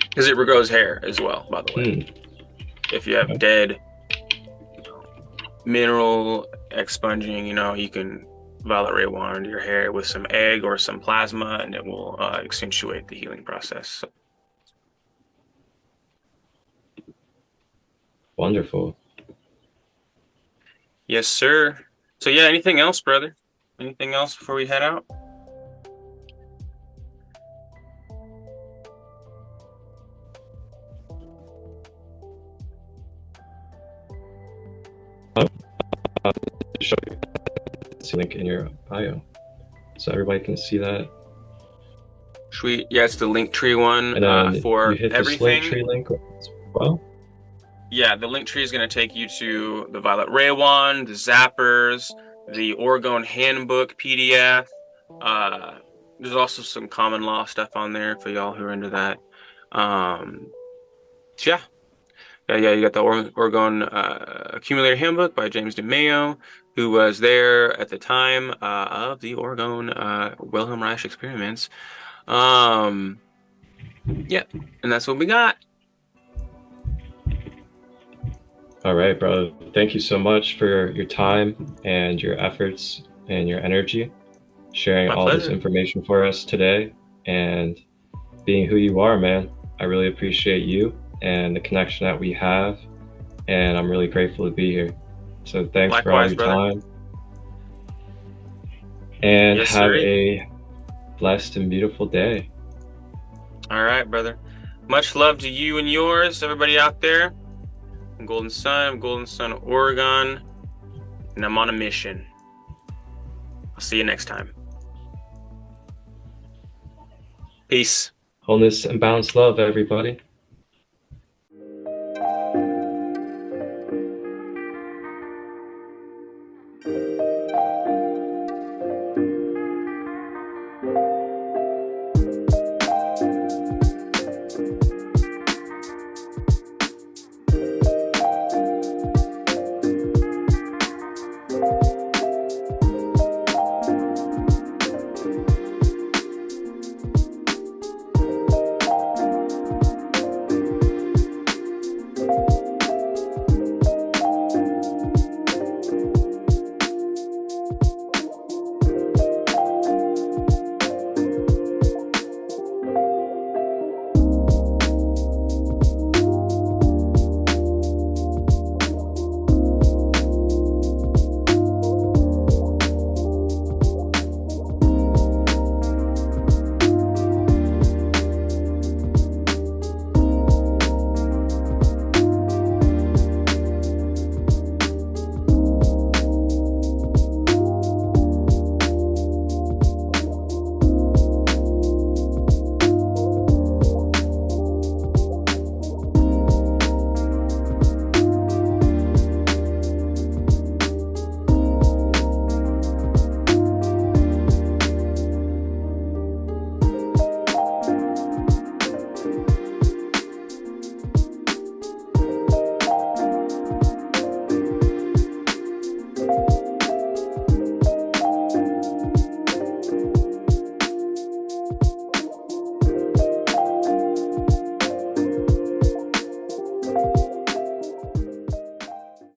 Because it regrows hair as well, by the way. If you have dead mineral expunging, you can Violet Ray wand your hair with some egg or some plasma, and it will accentuate the healing process. Wonderful. Yes, sir. So yeah, anything else, brother? Anything else before we head out? Show you the link in your bio, so everybody can see that. Sweet. Yeah, it's the Linktree one And then for you hit everything. this Linktree link as well. Yeah, the Linktree is going to take you to the Violet Ray wand, the zappers, the Orgone handbook PDF. There's also some common law stuff on there for y'all who are into that. So yeah, you got the Orgone Accumulator Handbook by James DeMayo, who was there at the time of the Orgone Wilhelm Reich experiments. Yeah, and that's what we got. All right, bro. Thank you so much for your time and your efforts and your energy, sharing My all this pleasure. information for us today and being who you are, man. I really appreciate you and the connection that we have, and I'm really grateful to be here. So thanks for all Likewise, your brother. time, and Yes, have sir. a blessed and beautiful day. All right, brother. Much love to you and yours, everybody out there. I'm GoldenSun, GoldenSun Oregon, and I'm on a mission. I'll see you next time. Peace. Wholeness and balanced love, everybody.